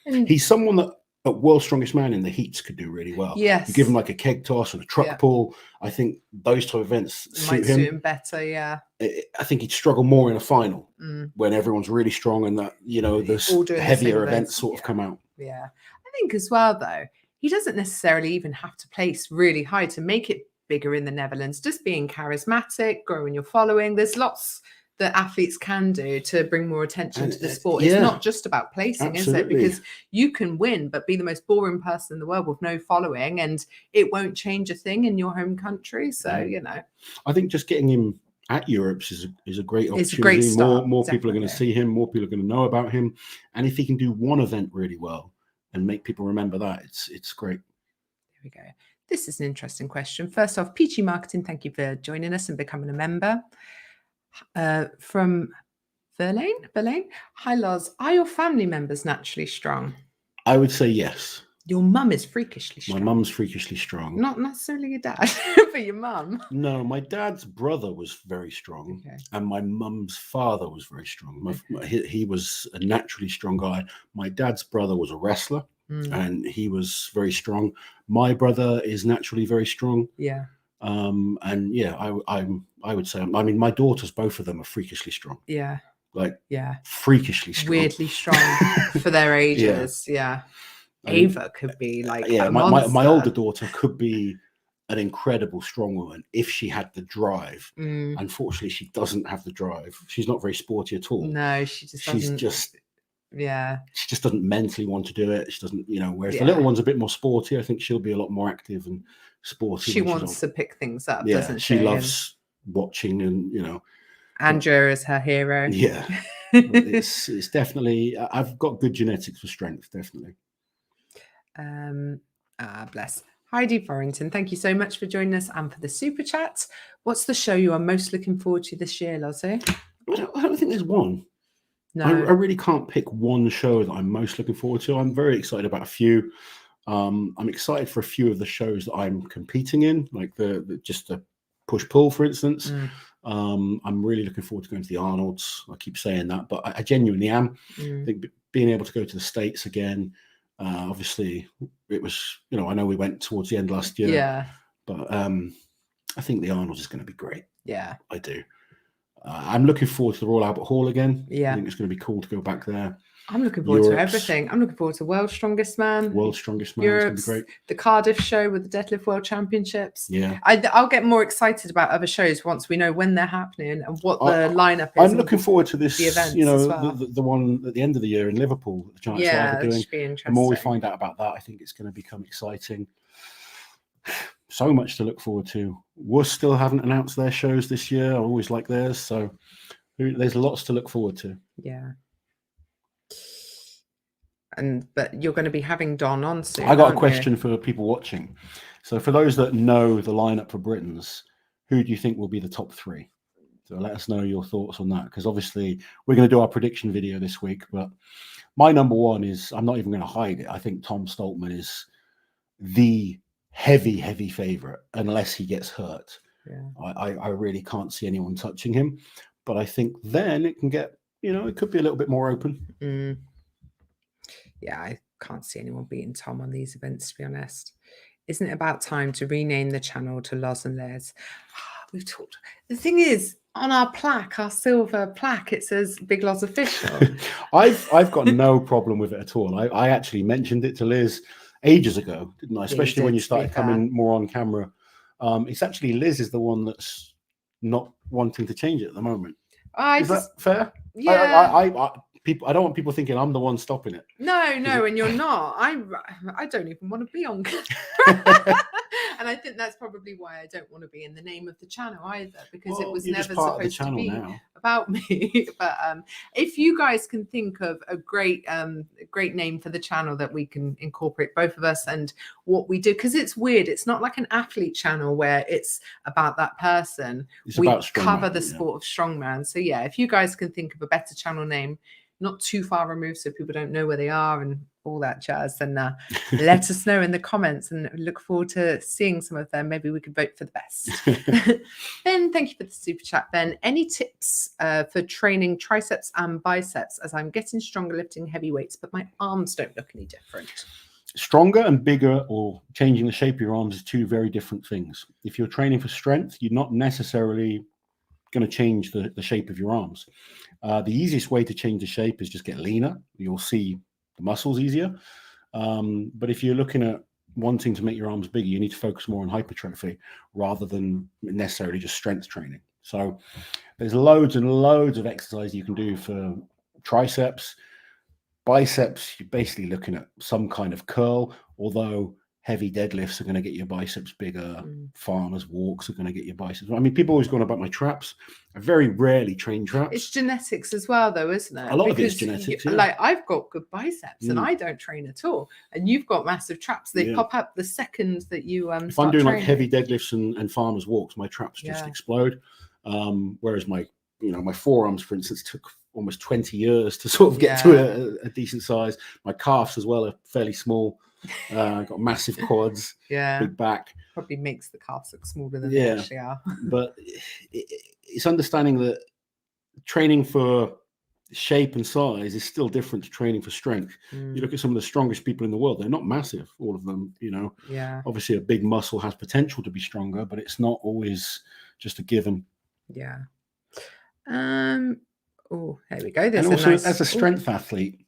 He's someone that at World's Strongest Man in the heats could do really well. Yes. You give him like a keg toss and a truck pull. I think those type of events might suit him better. Yeah. I think he'd struggle more in a final when everyone's really strong and that, you know, the heavier events sort of come out. Yeah. I think as well, though, he doesn't necessarily even have to place really high to make it bigger in the Netherlands. Just being charismatic, growing your following. There's lots that athletes can do to bring more attention to the sport. It's not just about placing, is it? Because you can win, but be the most boring person in the world with no following, and it won't change a thing in your home country. So, you know, I think just getting him at Europe's is a great opportunity. It's a great start, more people are going to see him, more people are going to know about him. And if he can do one event really well and make people remember that, it's great. There we go. This is an interesting question. First off, Peachy Marketing, thank you for joining us and becoming a member. From Verlaine. Hi, Loz. Are your family members naturally strong? I would say yes. Your mum is freakishly strong. My mum's freakishly strong. Not necessarily your dad, but your mum. No, my dad's brother was very strong, and my mum's father was very strong. He was a naturally strong guy. My dad's brother was a wrestler, and he was very strong. My brother is naturally very strong. Yeah. And yeah, I would say, I mean, my daughters, both of them are freakishly strong. Yeah. Like, freakishly strong. Weirdly strong for their ages. Yeah. Ava could be like, my older daughter could be an incredible strong woman if she had the drive. Unfortunately, she doesn't have the drive. She's not very sporty at all. No, she just doesn't mentally want to do it. She doesn't, you know, whereas the little one's a bit more sporty. I think she'll be a lot more active and sporty. She wants to pick things up, doesn't she? She loves watching, and you know, Andrea is her hero. Yeah. it's definitely, I've got good genetics for strength, definitely. Bless. Heidi Forrington, thank you so much for joining us and for the super chat. What's the show you are most looking forward to this year, Lozzie? I don't think there's one. No, I really can't pick one show that I'm most looking forward to. I'm very excited about a few. I'm excited for a few of the shows that I'm competing in, like just the push-pull, for instance. I'm really looking forward to going to the Arnolds. I keep saying that, but I genuinely am. I think being able to go to the States again, obviously it was, you know, I know we went towards the end last year, but I think the Arnolds is going to be great. Yeah, I do. I'm looking forward to the Royal Albert Hall again. Yeah, I think it's going to be cool to go back there. I'm looking forward to everything. I'm looking forward to World's Strongest Man. World's Strongest Man is going to be great. The Cardiff show with the Deadlift World Championships. Yeah. I'll get more excited about other shows once we know when they're happening and what the lineup is. I'm looking forward to this, the events, you know, as well. the one at the end of the year in Liverpool, the Giants Live are doing. Should be interesting. The more we find out about that, I think it's going to become exciting. So much to look forward to. WUS still haven't announced their shows this year. I always like theirs. So there's lots to look forward to. Yeah. But you're going to be having Don on soon. I got a question for people watching. So for those that know the lineup for Britain's, who do you think will be the top 3? So let us know your thoughts on that, because obviously we're going to do our prediction video this week. But my number 1 is, I'm not even going to hide it, I think Tom Stoltman is the heavy favorite unless he gets hurt. Yeah. I really can't see anyone touching him. But I think then it can get, you know, it could be a little bit more open. Yeah, I can't see anyone beating Tom on these events, to be honest. Isn't it about time to rename the channel to Loz and Les? We've talked. The thing is, on our plaque, our silver plaque, it says Big Loz Official. I've got no problem with it at all. I actually mentioned it to Liz ages ago, didn't I? Especially when you started coming more on camera. It's actually Liz is the one that's not wanting to change it at the moment. Is that fair? Yeah. I don't want people thinking I'm the one stopping it. No, and you're not. I don't even want to be on camera. And I think that's probably why I don't want to be in the name of the channel either, because it was never supposed to be about me. But if you guys can think of a great name for the channel that we can incorporate both of us and what we do, because it's weird. It's not like an athlete channel where it's about that person. We cover the sport of strongman. So yeah, if you guys can think of a better channel name, not too far removed so people don't know where they are and all that jazz, then let us know in the comments, and look forward to seeing some of them. Maybe we could vote for the best. Ben, thank you for the super chat. Ben, any tips for training triceps and biceps, as I'm getting stronger lifting heavy weights but my arms don't look any different? Stronger and bigger, or changing the shape of your arms, is two very different things. If you're training for strength, you're not necessarily going to change the shape of your arms. The easiest way to change the shape is just get leaner. You'll see the muscles easier. But if you're looking at wanting to make your arms bigger, you need to focus more on hypertrophy rather than necessarily just strength training. So there's loads and loads of exercise you can do for triceps. Biceps, you're basically looking at some kind of curl, although heavy deadlifts are going to get your biceps bigger. Farmers walks are going to get your biceps. I mean, people always go on about my traps. I very rarely train traps. It's genetics as well, though, isn't it? A lot of it's genetics. Like, I've got good biceps and I don't train at all. And you've got massive traps. They pop up the second that you if I'm doing training, like heavy deadlifts and farmers walks, my traps just explode. Whereas my forearms, for instance, took almost 20 years to sort of get to a decent size. My calves as well are fairly small. Got massive quads, big back. Probably makes the calves look smaller than they actually are. But it's understanding that training for shape and size is still different to training for strength. You look at some of the strongest people in the world; they're not massive, all of them. Obviously, a big muscle has potential to be stronger, but it's not always just a given. Yeah. Oh, there we go. There's and also, as a strength athlete,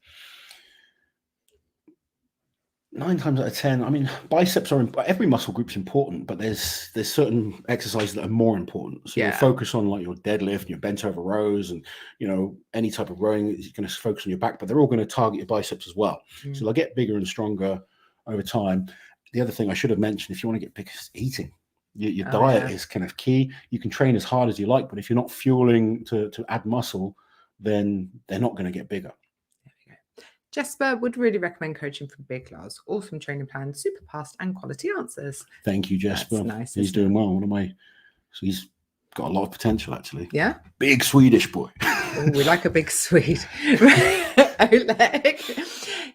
9 times out of 10, I mean, biceps are every muscle group's important, but there's certain exercises that are more important. So you focus on like your deadlift, your bent over rows, and any type of rowing is going to focus on your back, but they're all going to target your biceps as well. So they'll get bigger and stronger over time. The other thing I should have mentioned, if you want to get bigger, is eating. Your diet is kind of key. You can train as hard as you like, but if you're not fueling to add muscle, then they're not going to get bigger. Jesper would really recommend coaching from Big Loz. Awesome training plan, super fast and quality answers. Thank you, Jesper. That's nice. He's doing well. So he's got a lot of potential, actually. Yeah. Big Swedish boy. We like a big Swede. Oleg,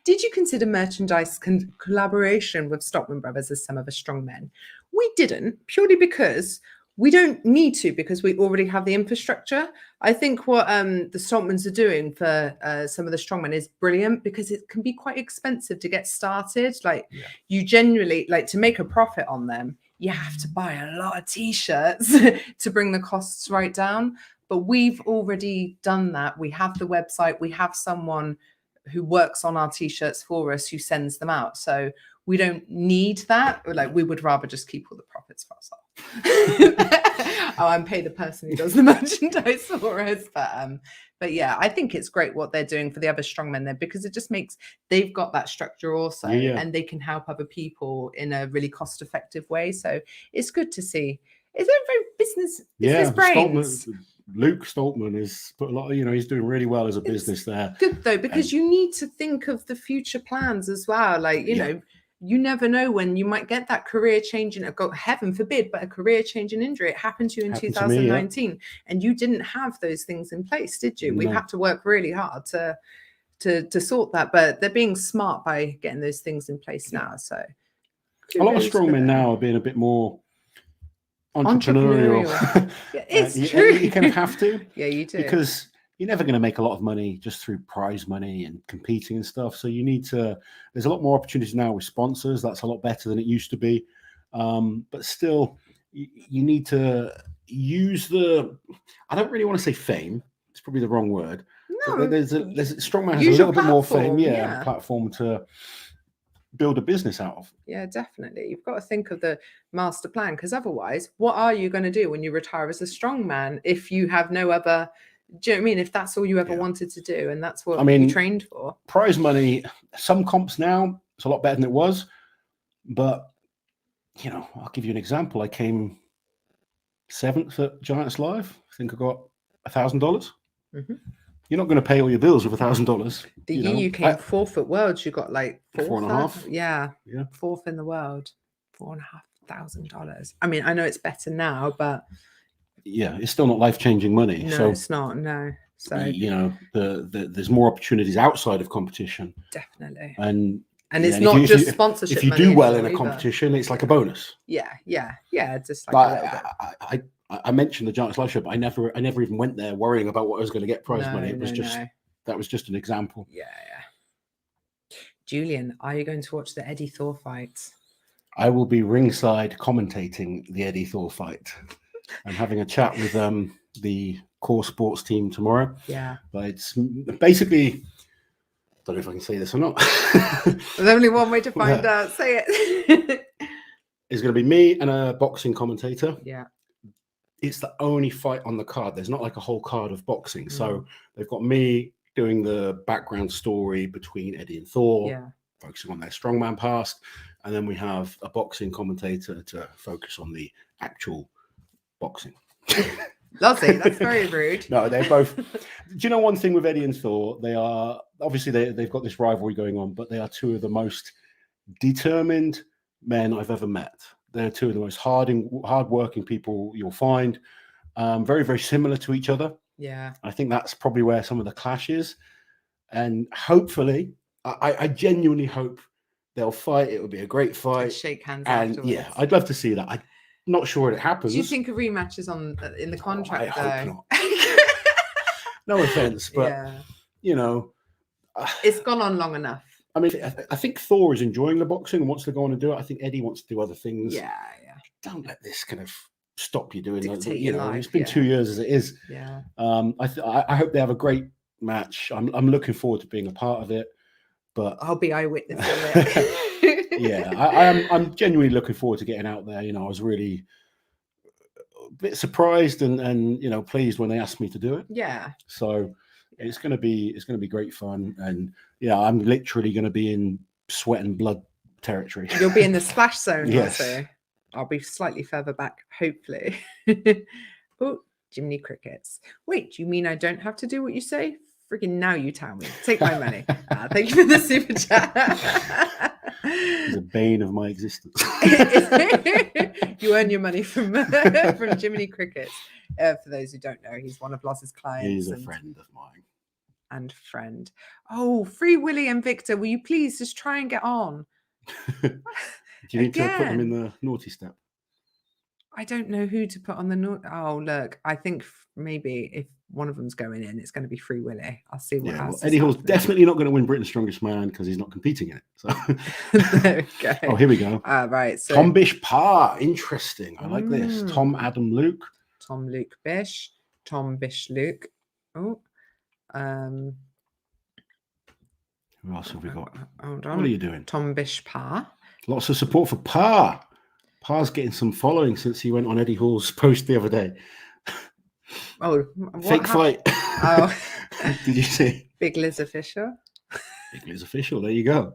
did you consider merchandise collaboration with Stockman Brothers as some of the strongmen? We didn't, purely because we don't need to, because we already have the infrastructure. I think what the Stockmans are doing for some of the strongmen is brilliant, because it can be quite expensive to get started. Like you generally, like, to make a profit on them, you have to buy a lot of t-shirts to bring the costs right down. But we've already done that. We have the website. We have someone who works on our t-shirts for us, who sends them out. So we don't need that. Like, we would rather just keep all the profits for ourselves. And pay the person who does the merchandise for us. But yeah, I think it's great what they're doing for the other strongmen there, because it just makes, they've got that structure also, and they can help other people in a really cost-effective way. So it's good to see. Is it very business brains? Luke Stoltman is put a lot of, he's doing really well as a business there. Good though, because you need to think of the future plans as well. Like, you know, you never know when you might get that career changing, heaven forbid, but a career changing injury. It happened to you in 2019, and you didn't have those things in place, did you? We've had to work really hard to sort that, but they're being smart by getting those things in place now. So a lot of strongmen now are being a bit more entrepreneurial. It's true. You kind of have to. Yeah, you do. Because you're never going to make a lot of money just through prize money and competing and stuff. So you need to, there's a lot more opportunities now with sponsors. That's a lot better than it used to be. But still, you need to use I don't really want to say fame. It's probably the wrong word. No, there's Strongman has a use your little bit more platform, fame, yeah. platform to build a business out of. Yeah, definitely. You've got to think of the master plan, because otherwise, what are you going to do when you retire as a strongman if you have no other? Do you know what I mean? If that's all you ever wanted to do, and that's what you trained for. Prize money, some comps now, it's a lot better than it was. But, you know, I'll give you an example. I came 7th at Giants Live. I think I got $1,000. You're not going to pay all your bills with $1,000. The year you came 4th at Worlds, you got like 4.5. Yeah, 4th in the world, $4,500. I mean, I know it's better now, but yeah, it's still not life-changing money. No, so, it's not. No, so you know, there's more opportunities outside of competition. Definitely, and it's not just sponsorship. If you do well in a competition, it's like a bonus. Yeah, just like a little bit. I mentioned the Giants Live show, but I never even went there worrying about what I was going to get prize money. It was that was just an example. Yeah. Julian, are you going to watch the Eddie Thor fight? I will be ringside commentating the Eddie Thor fight. I'm having a chat with the core sports team tomorrow. Yeah, but it's basically, I don't know if I can say this or not. There's only one way to find out. Say it. It's going to be me and a boxing commentator. Yeah. It's the only fight on the card. There's not like a whole card of boxing. So they've got me doing the background story between Eddie and Thor, focusing on their strongman past. And then we have a boxing commentator to focus on the actual boxing. Lovely. That's very rude. No, they're both. Do you know one thing with Eddie and Thor? They are, obviously they've got this rivalry going on, but they are two of the most determined men I've ever met. They're two of the most hard-working people you'll find. Very, very similar to each other. Yeah. I think that's probably where some of the clash is. And hopefully, I genuinely hope they'll fight. It will be a great fight. And shake hands and afterwards. Yeah, I'd love to see that. I'm not sure it happens. Do you think a rematch is in the contract? I hope not. No offense, but you know, it's gone on long enough. I mean, I think Thor is enjoying the boxing and wants to go on and do it. I think Eddie wants to do other things. Yeah. Don't let this kind of stop you doing that. You know, it's been 2 years as it is. Yeah. I hope they have a great match. I'm looking forward to being a part of it. But I'll be eyewitness of it. Yeah, I'm genuinely looking forward to getting out there. You know, I was really a bit surprised and you know, pleased when they asked me to do it. Yeah. So it's going to be great fun, and yeah, I'm literally going to be in sweat and blood territory. You'll be in the splash zone. Yes. Also. I'll be slightly further back, hopefully. Oh, Jiminy Crickets. Wait, do you mean I don't have to do what you say? Freaking now you tell me. Take my money. Thank you for the super chat. It's a bane of my existence. You earn your money from Jiminy Crickets. For those who don't know, he's one of Loss's clients. He's a friend of mine. And friend. Oh, Free Willy and Victor, will you please just try and get on? Do you need to put them in the naughty step? I don't know who to put on the naughty. Oh, look, I think maybe if one of them's going in, it's going to be Free Willy. I'll see what else. Eddie Hall's definitely not going to win Britain's Strongest Man because he's not competing in it. So there we go. Oh, here we go. Right. So Tom Bish Parr. Interesting. I like this. Tom Adam Luke. Tom Luke Bish. Tom Bish Luke. Oh. Who else have we got? Hold on. What are you doing? Tom Bish Parr. Lots of support for Parr. Parr's getting some following since he went on Eddie Hall's post the other day. Oh, fake fight. Oh, did you see? Big Liz official. Big Liz official. There you go.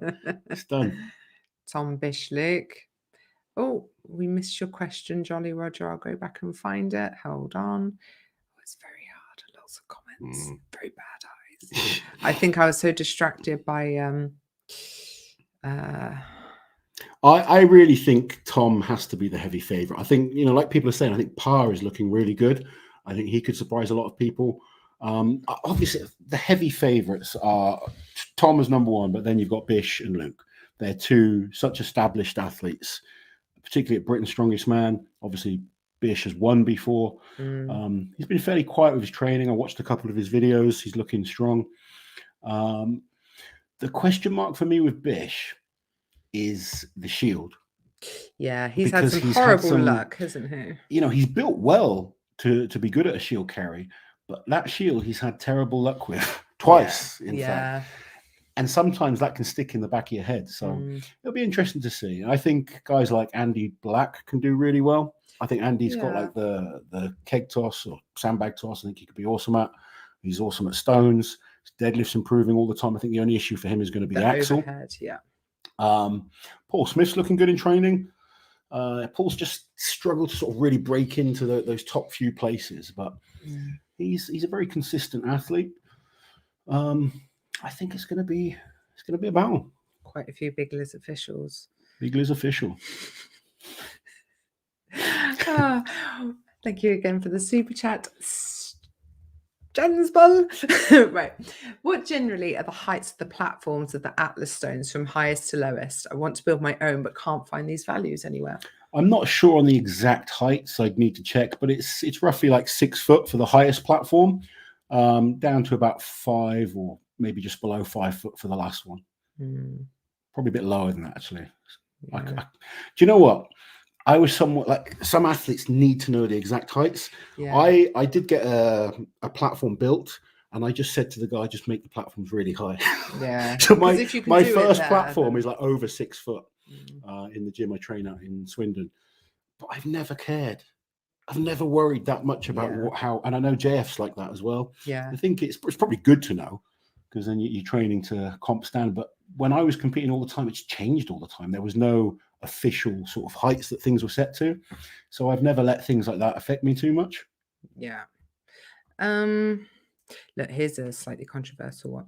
It's done. Tom Bish Luke. Oh, we missed your question, Jolly Roger. I'll go back and find it. Hold on. Oh, it's very hard. Lots of comments. Very bad eyes. I think I was so distracted by I really think Tom has to be the heavy favorite. I think, you know, like people are saying, I think Parr is looking really good. I think he could surprise a lot of people. Obviously, the heavy favorites are Tom as number one, but then you've got Bish and Luke. They're two such established athletes, particularly at Britain's Strongest Man. Obviously, Bish has won before. He's been fairly quiet with his training. I watched a couple of his videos. He's looking strong. The question mark for me with Bish is the shield. Yeah, he's had some horrible luck, hasn't he? You know, he's built well to be good at a shield carry, but that shield he's had terrible luck with twice, in fact. And sometimes that can stick in the back of your head. So it'll be interesting to see. I think guys like Andy Black can do really well. I think Andy's got like the keg toss or sandbag toss. I think he could be awesome at. He's awesome at stones. His deadlift's improving all the time. I think the only issue for him is going to be the axle. Overhead, Paul Smith's looking good in training. Paul's just struggled to sort of really break into those top few places, but he's a very consistent athlete. I think it's going to be a battle. Quite a few Big Liz officials. Big Liz official. Thank you again for the super chat. Right. What generally are the heights of the platforms of the Atlas stones from highest to lowest? I want to build my own, but can't find these values anywhere. I'm not sure on the exact heights. I'd need to check, but it's roughly like 6 foot for the highest platform, down to about 5 or maybe just below 5 foot for the last one. Probably a bit lower than that, actually. Do you know what? I was somewhat like, some athletes need to know the exact heights. I did get a platform built, and I just said to the guy, just make the platforms really high. So my first platform is like over 6 foot in the gym I train at in Swindon. But I've never cared. I've never worried that much about how, and I know JF's like that as well. I think it's probably good to know, because then you're training to comp stand. But when I was competing all the time, it's changed all the time. There was no official sort of heights that things were set to. So I've never let things like that affect me too much. Look, here's a slightly controversial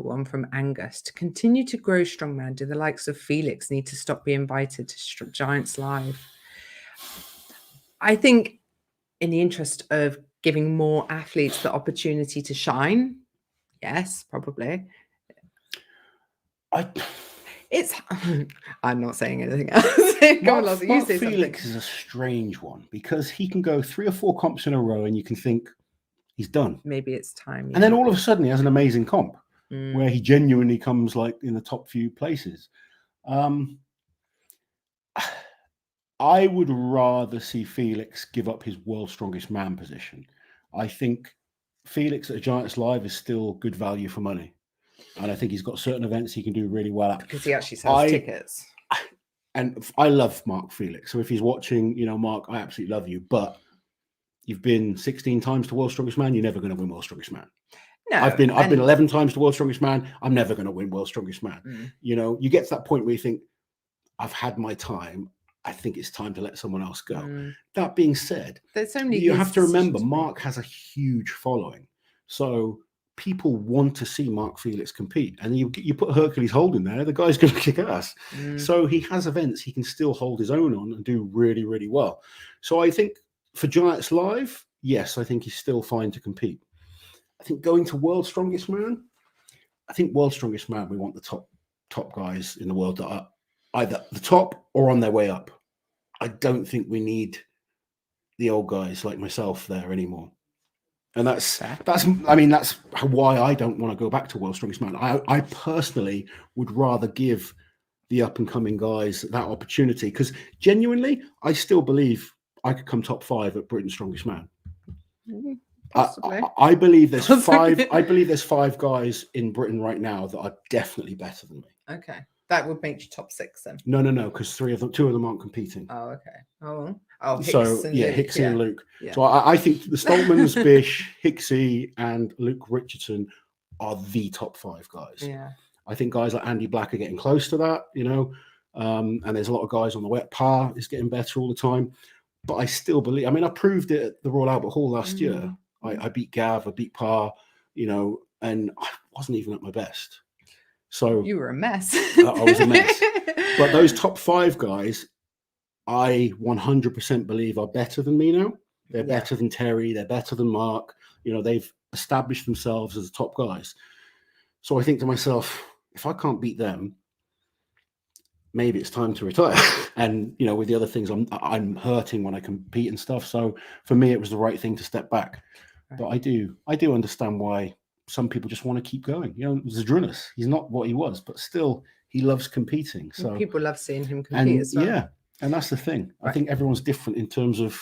one from Angus. To continue to grow strongman, do the likes of Felix need to stop being invited to Giants Live? I think in the interest of giving more athletes the opportunity to shine, yes, probably. I'm not saying anything else. Mark Felix is a strange one, because he can go 3 or 4 comps in a row and you can think he's done. Maybe it's time. And then all of a sudden he has an amazing comp where he genuinely comes like in the top few places. I would rather see Felix give up his world's strongest man position. I think Felix at a Giants Live is still good value for money. And I think he's got certain events he can do really well at. Because he actually sells tickets. And I love Mark Felix. So if he's watching, you know, Mark, I absolutely love you. But you've been 16 times to World's Strongest Man. You're never going to win World's Strongest Man. No, I've been 11 times to World's Strongest Man. I'm never going to win World's Strongest Man. You know, you get to that point where you think, I've had my time. I think it's time to let someone else go. That being said, there's so many. You have to remember, Mark has a huge following. So people want to see Mark Felix compete. And you put Hercules Hold in there, the guy's going to kick ass. So he has events he can still hold his own on and do really, really well. So I think for Giants Live, yes, I think he's still fine to compete. I think going to World's Strongest Man, I think World's Strongest Man, we want the top guys in the world that are either the top or on their way up. I don't think we need the old guys like myself there anymore. And that's why I don't want to go back to World's Strongest Man. I personally would rather give the up and coming guys that opportunity, because genuinely, I still believe I could come top 5 at Britain's Strongest Man. I believe there's 5. I believe there's 5 guys in Britain right now that are definitely better than me. Okay, that would make you top 6 then. No, because 2 of them aren't competing. Oh, okay. Hicks and Luke, Hicks and Luke. Yeah. So I think the Stoltmans, Bish, Hicksy, and Luke Richardson are the top 5 guys. Yeah. I think guys like Andy Black are getting close to that, you know, and there's a lot of guys on the wet par is getting better all the time. But I still believe. I mean, I proved it at the Royal Albert Hall last year. I beat Gav, I beat Par, you know, and I wasn't even at my best. So you were a mess. I was a mess. But those top 5 guys, I 100% believe are better than me now. They're better than Terry. They're better than Mark. You know, they've established themselves as the top guys. So I think to myself, if I can't beat them, maybe it's time to retire. And, you know, with the other things, I'm hurting when I compete and stuff. So for me, it was the right thing to step back. But I do understand why some people just want to keep going. You know, Zadrunas, he's not what he was, but still he loves competing. So people love seeing him compete as well. Yeah, and that's the thing. I think everyone's different in terms of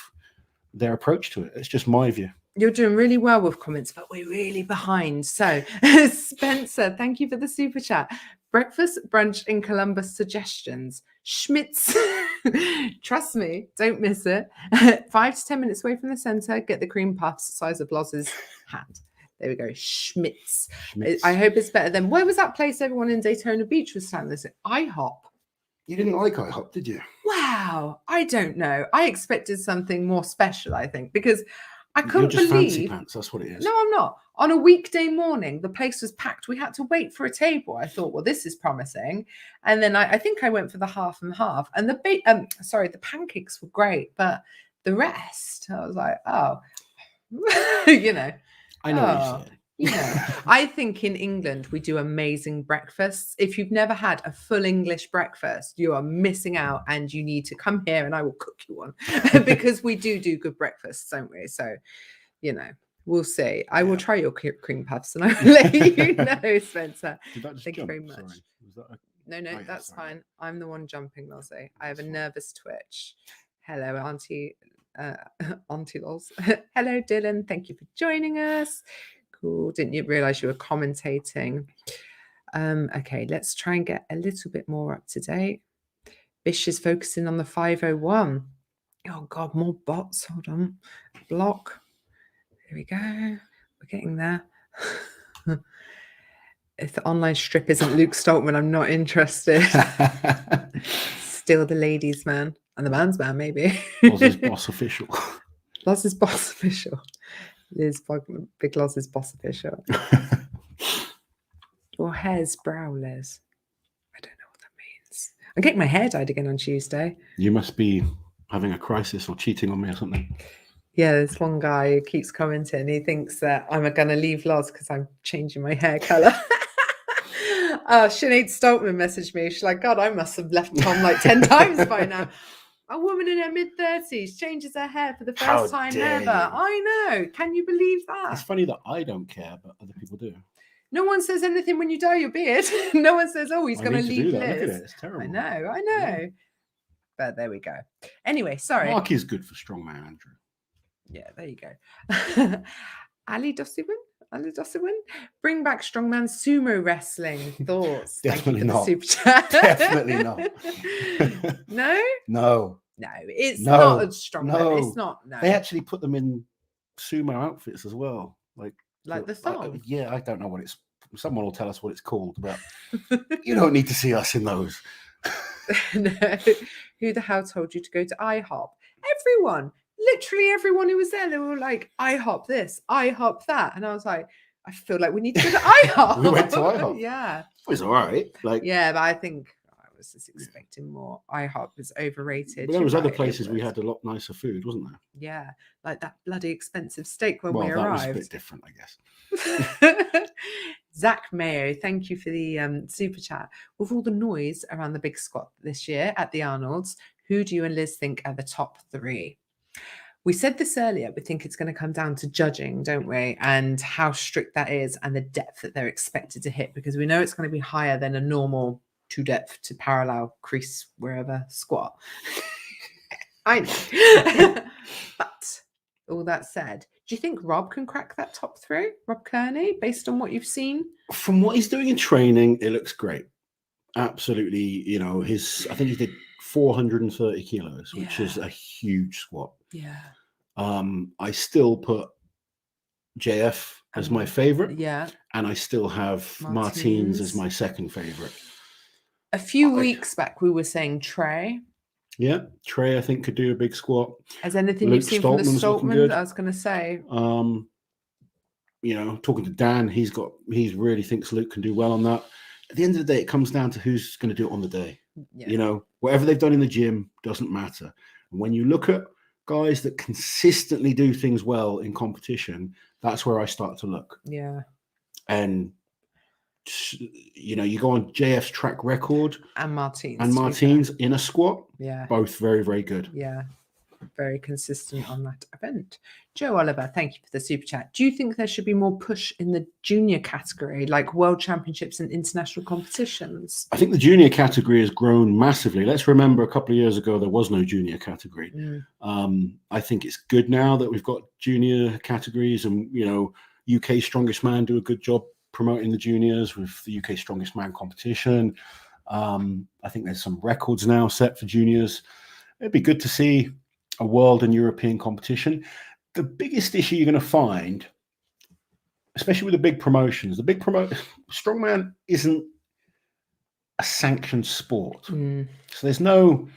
their approach to it. It's just my view. You're doing really well with comments, but we're really behind. So Spencer, thank you for the super chat. Breakfast, brunch in Columbus suggestions. Schmitz. Trust me, don't miss it. 5 to 10 minutes away from the center. Get the cream puffs the size of Loz's hand. There we go. Schmitz. I hope it's better than, where was that place everyone in Daytona Beach was standing? This IHOP. You didn't like IHOP, did you? Wow. I don't know. I expected something more special, I think, because I couldn't You're just believe. Fancy pants, that's what it is. No, I'm not. On a weekday morning, the place was packed. We had to wait for a table. I thought, well, this is promising. And then I think I went for the half and half. And the pancakes were great, but the rest, I was like, oh, you know. I know what you're saying. You know, I think in England we do amazing breakfasts. If you've never had a full English breakfast, you are missing out, and you need to come here and I will cook you one because we do good breakfasts, don't we? So, you know, we'll see. I will try your cream puffs and I will let you know, Spencer. Thank you very much. No, that's fine. I'm the one jumping, Lozzie. I have a nervous twitch. Hello, Auntie Loz. Hello, Dylan. Thank you for joining us. Cool. Didn't you realize you were commentating? Okay, let's try and get a little bit more up to date. Bish is focusing on the 501. Oh God, more bots. Hold on. Block. There we go. We're getting there. If the online strip isn't Luke Stoltman, I'm not interested. Still the ladies' man. And the man's man, maybe. Loz's boss official. Loz's boss official. Big Loz's boss official. Your hair's brow, Liz. I don't know what that means. I'm getting my hair dyed again on Tuesday. You must be having a crisis or cheating on me or something. Yeah, there's one guy who keeps commenting. He thinks that I'm going to leave Loz because I'm changing my hair colour. Sinead Stoltman messaged me. She's like, God, I must have left Tom like 10 times by now. A woman in her mid-30s changes her hair for the first time ever. You. I know. Can you believe that? It's funny that I don't care, but other people do. No one says anything when you dye your beard. No one says, oh, he's going to leave Liz. Look at it. It's terrible. I know. Yeah. But there we go. Anyway, sorry. Mark is good for strongman, Andrew. Yeah, there you go. Ali Dossiwin, bring back strongman sumo wrestling. Thoughts? Definitely not. Super chat. Definitely not. No? No. No, it's not a strongman. No. It's not. No. They actually put them in sumo outfits as well. Like the thong? Yeah, I don't know what it's. Someone will tell us what it's called, but you don't need to see us in those. No. Who the hell told you to go to IHOP? Everyone. Literally everyone who was there, they were like, IHOP this, IHOP that. And I was like, I feel like we need to go to IHOP. We went to IHOP. Yeah. It was all right. Yeah, but I think I was just expecting more. IHOP was overrated. But there was other places we had a lot nicer food, wasn't there? Yeah, like that bloody expensive steak when we that arrived. Was a bit different, I guess. Zach Mayo, thank you for the super chat. With all the noise around the big squat this year at the Arnolds, who do you and Liz think are the top 3? We said this earlier, we think it's going to come down to judging, don't we? And how strict that is and the depth that they're expected to hit, because we know it's going to be higher than a normal 2 depth to parallel crease wherever squat. I know. But all that said, do you think Rob can crack that top 3? Rob Kearney, based on what you've seen? From what he's doing in training, it looks great. Absolutely. You know, I think he did 430 kilos, which is a huge squat. Yeah. I still put JF as my favorite. Yeah. And I still have Martins as my second favorite. A few weeks back, we were saying Trey. Yeah. Trey, I think, could do a big squat. Has anything you've seen from the Stoltman? I was going to say. You know, talking to Dan, he really thinks Luke can do well on that. At the end of the day, it comes down to who's going to do it on the day. Yeah. You know, whatever they've done in the gym doesn't matter. And when you look at guys that consistently do things well in competition, that's where I start to look. Yeah. And You go on JF's track record And Martins. and Martins in a squat. Yeah. Both very, very good. Yeah. Very consistent on that event. Joe Oliver, thank you for the super chat. Do you think there should be more push in the junior category, like world championships and international competitions? I think the junior category has grown massively. Let's remember a couple of years ago, there was no junior category. I think it's good now that we've got junior categories, and, UK Strongest Man do a good job promoting the juniors with the UK Strongest Man competition. I think there's some records now set for juniors. It'd be good to see a world and European competition. The biggest issue you're going to find, especially with the big promotions, strongman isn't a sanctioned sport. So there's no,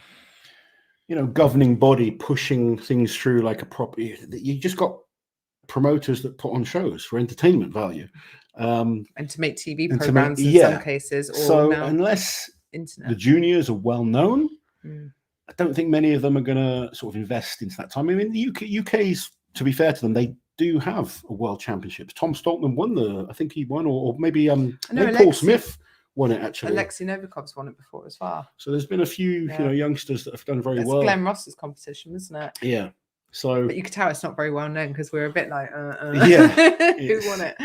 governing body pushing things through like a proper. You just got promoters that put on shows for entertainment value. And to make TV programs in some cases. Or so unless the juniors are well known, I don't think many of them are going to sort of invest into that time. I mean, the UK's, to be fair to them, they do have a world championships. Tom Stoltman won I think he won, or maybe Paul Smith won it, actually. Alexei Novikov's won it before as well. So there's been a few, youngsters that have done very well. It's Glenn Ross's competition, isn't it? Yeah. So, but you could tell it's not very well known because we're a bit like, yeah, who won it?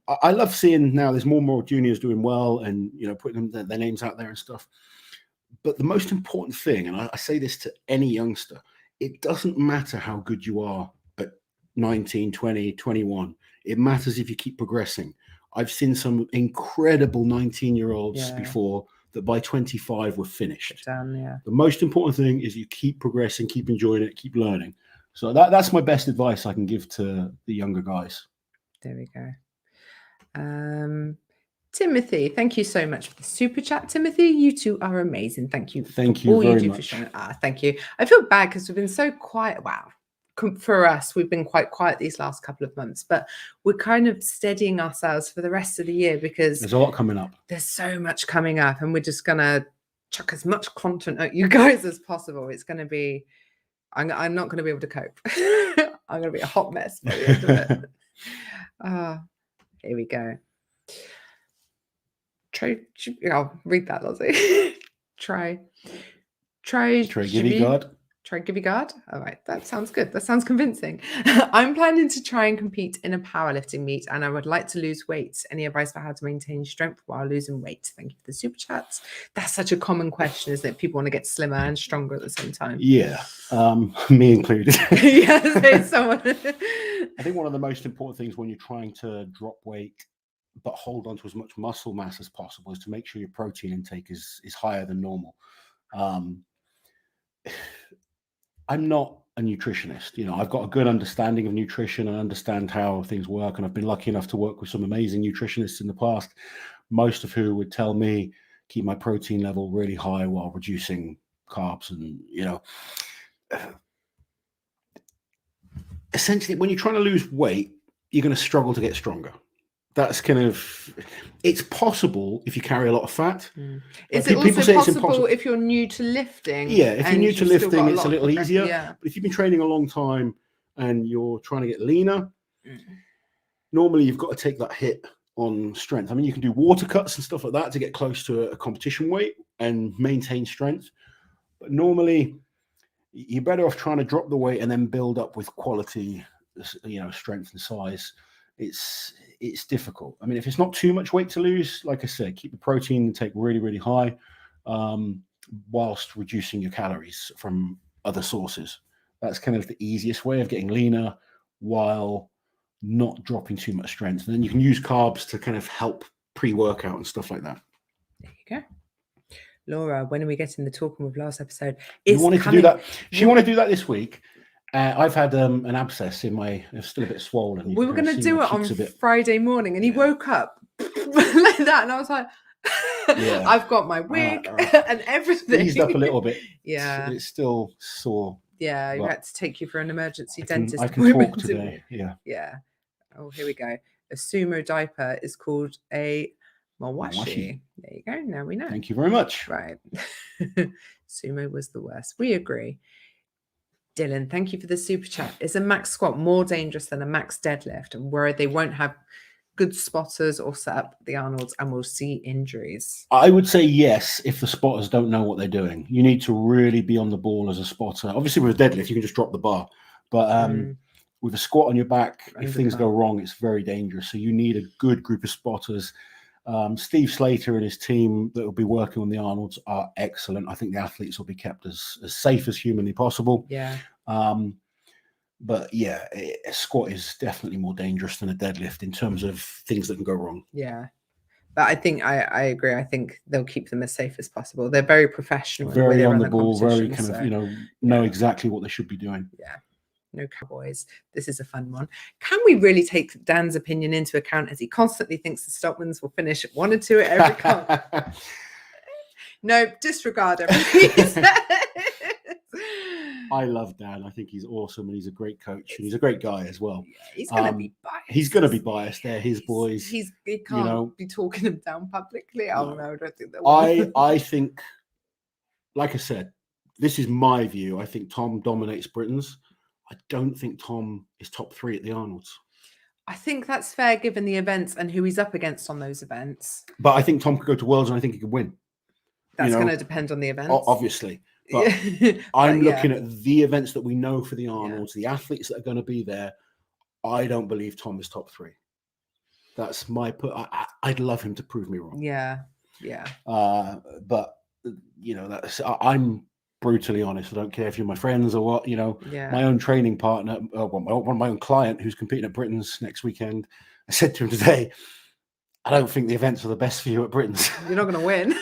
I love seeing now there's more and more juniors doing well and, putting their names out there and stuff. But the most important thing, and I say this to any youngster, it doesn't matter how good you are at 19, 20, 21. It matters if you keep progressing. I've seen some incredible 19-year-olds before that by 25 were finished. The most important thing is you keep progressing, keep enjoying it, keep learning. So that's my best advice I can give to the younger guys. There we go. Timothy, thank you so much for the super chat. Timothy, you two are amazing. Thank you. Thank you very much. For showing. Thank you. I feel bad because we've been so quiet. Wow. For us, we've been quite quiet these last couple of months, but we're kind of steadying ourselves for the rest of the year because there's a lot coming up. There's so much coming up, and we're just going to chuck as much content at you guys as possible. It's going to be, I'm not going to be able to cope. I'm going to be a hot mess by the end of it. Here we go. I'll read that, Lozzie. Try give you guard. Try give you guard. All right, that sounds good. That sounds convincing. I'm planning to try and compete in a powerlifting meet, and I would like to lose weight. Any advice for how to maintain strength while losing weight? Thank you for the super chats. That's such a common question, isn't it? People want to get slimmer and stronger at the same time. Yeah, me included. Yes, someone. I think one of the most important things when you're trying to drop weight but hold on to as much muscle mass as possible is to make sure your protein intake is higher than normal. I'm not a nutritionist. I've got a good understanding of nutrition and understand how things work. And I've been lucky enough to work with some amazing nutritionists in the past, most of who would tell me keep my protein level really high while reducing carbs. And, essentially when you're trying to lose weight, you're going to struggle to get stronger. That's it's possible if you carry a lot of fat. Is it also possible if you're new to lifting? Yeah, if you're new to lifting, it's a little easier. Yeah. But if you've been training a long time and you're trying to get leaner, normally you've got to take that hit on strength. I mean, you can do water cuts and stuff like that to get close to a competition weight and maintain strength. But normally you're better off trying to drop the weight and then build up with quality, strength and size. It's difficult. I mean, if it's not too much weight to lose, like I said, keep the protein intake really, really high, whilst reducing your calories from other sources. That's kind of the easiest way of getting leaner while not dropping too much strength. And then you can use carbs to kind of help pre-workout and stuff like that. There you go. Laura, when are we getting the Talking with last episode? You wanted to do that. She wanted to do that this week. I've had an abscess in my, it's still a bit swollen. We were going to do it on Friday morning, and he woke up like that, and I was like, I've got my wig and everything. Eased up a little bit. Yeah. It's still sore. Yeah, you had to take you for an emergency dentist I can talk today. Yeah. Yeah. Oh, here we go. A Sumo diaper is called a Mawashi. There you go. Now we know. Thank you very much. Right. Sumo was the worst. We agree. Dylan, thank you for the super chat. Is a max squat more dangerous than a max deadlift, and where they won't have good spotters or set up the Arnolds and we'll see injuries? I would say yes, if the spotters don't know what they're doing. You need to really be on the ball as a spotter. Obviously, with a deadlift, you can just drop the bar. But with a squat on your back, if things go wrong, it's very dangerous. So you need a good group of spotters. Steve Slater and his team that will be working on the Arnolds are excellent. I think the athletes will be kept as safe as humanly possible. Yeah. But yeah, a squat is definitely more dangerous than a deadlift in terms of things that can go wrong. Yeah. But I think I agree. I think they'll keep them as safe as possible. They're very professional. Very on the ball, very kind of, know exactly what they should be doing. Yeah. No cowboys. This is a fun one. Can we really take Dan's opinion into account as he constantly thinks the Stockmans will finish 1 or 2 at every comp? No, disregard everything. I love Dan. I think he's awesome and he's a great coach and he's a great guy as well. Yeah, he's going to be biased. He's going to be biased. They're his boys. He can't be talking them down publicly. Oh no, I don't think that will. I think, like I said, this is my view. I think Tom dominates Britain's. I don't think Tom is top 3 at the Arnolds. I think that's fair given the events and who he's up against on those events. But I think Tom could go to Worlds and I think he could win. That's going to depend on the events. Obviously. But I'm looking at the events that we know for the Arnolds, the athletes that are going to be there. I don't believe Tom is top 3. That's my put. I'd love him to prove me wrong. Yeah. Yeah. But, that's, I'm brutally honest. I don't care if you're my friends or what, my own training partner, one of my own client who's competing at Britain's next weekend. I said to him today, I don't think the events are the best for you at Britain's. You're not going to win.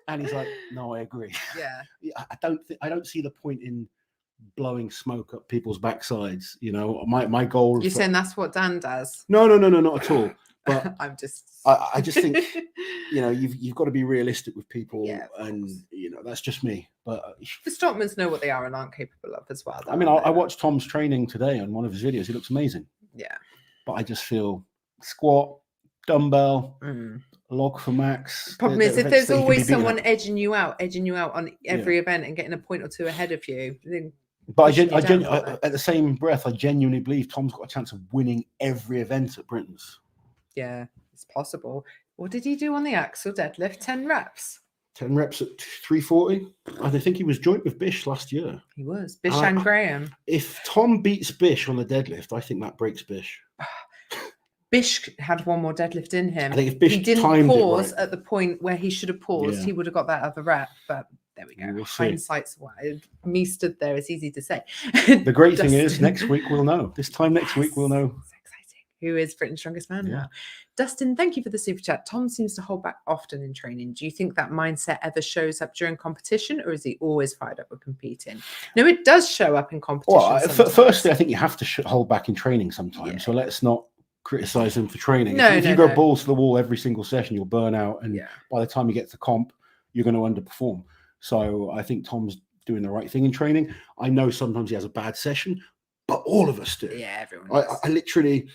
And he's like, no, I agree. Yeah. I don't see the point in blowing smoke up people's backsides. My goal. You're saying that's what Dan does? No, not at all. But I'm just. I just think, you've got to be realistic with people, and that's just me. But the Stockmans know what they are and aren't capable of as well. I mean, I watched Tom's training today on one of his videos. He looks amazing. Yeah. But I just feel squat, dumbbell, log for max. Problem is, if there's always someone edging you out on every event and getting a point or 2 ahead of you, then. But at the same breath, I genuinely believe Tom's got a chance of winning every event at Britain's. Yeah, it's possible. What did he do on the axle deadlift? 10 reps. 10 reps at 340. I think he was joint with Bish last year. He was. Bish and Graham. If Tom beats Bish on the deadlift, I think that breaks Bish. Bish had one more deadlift in him. I think if Bish he didn't pause at the point where he should have paused, he would have got that other rep. But there we go. Hindsight's wise. Me stood there. It's easy to say. The great thing is, next week we'll know. This time next week we'll know. Who is Britain's strongest man now? Dustin, thank you for the super chat. Tom seems to hold back often in training. Do you think that mindset ever shows up during competition, or is he always fired up with competing? No, it does show up in competition. Well, firstly, I think you have to hold back in training sometimes. Yeah. So let's not criticize him for training. If you go balls to the wall every single session, you'll burn out, and by the time you get to comp, you're going to underperform. So I think Tom's doing the right thing in training. I know sometimes he has a bad session, but all of us do. Yeah, everyone. I literally.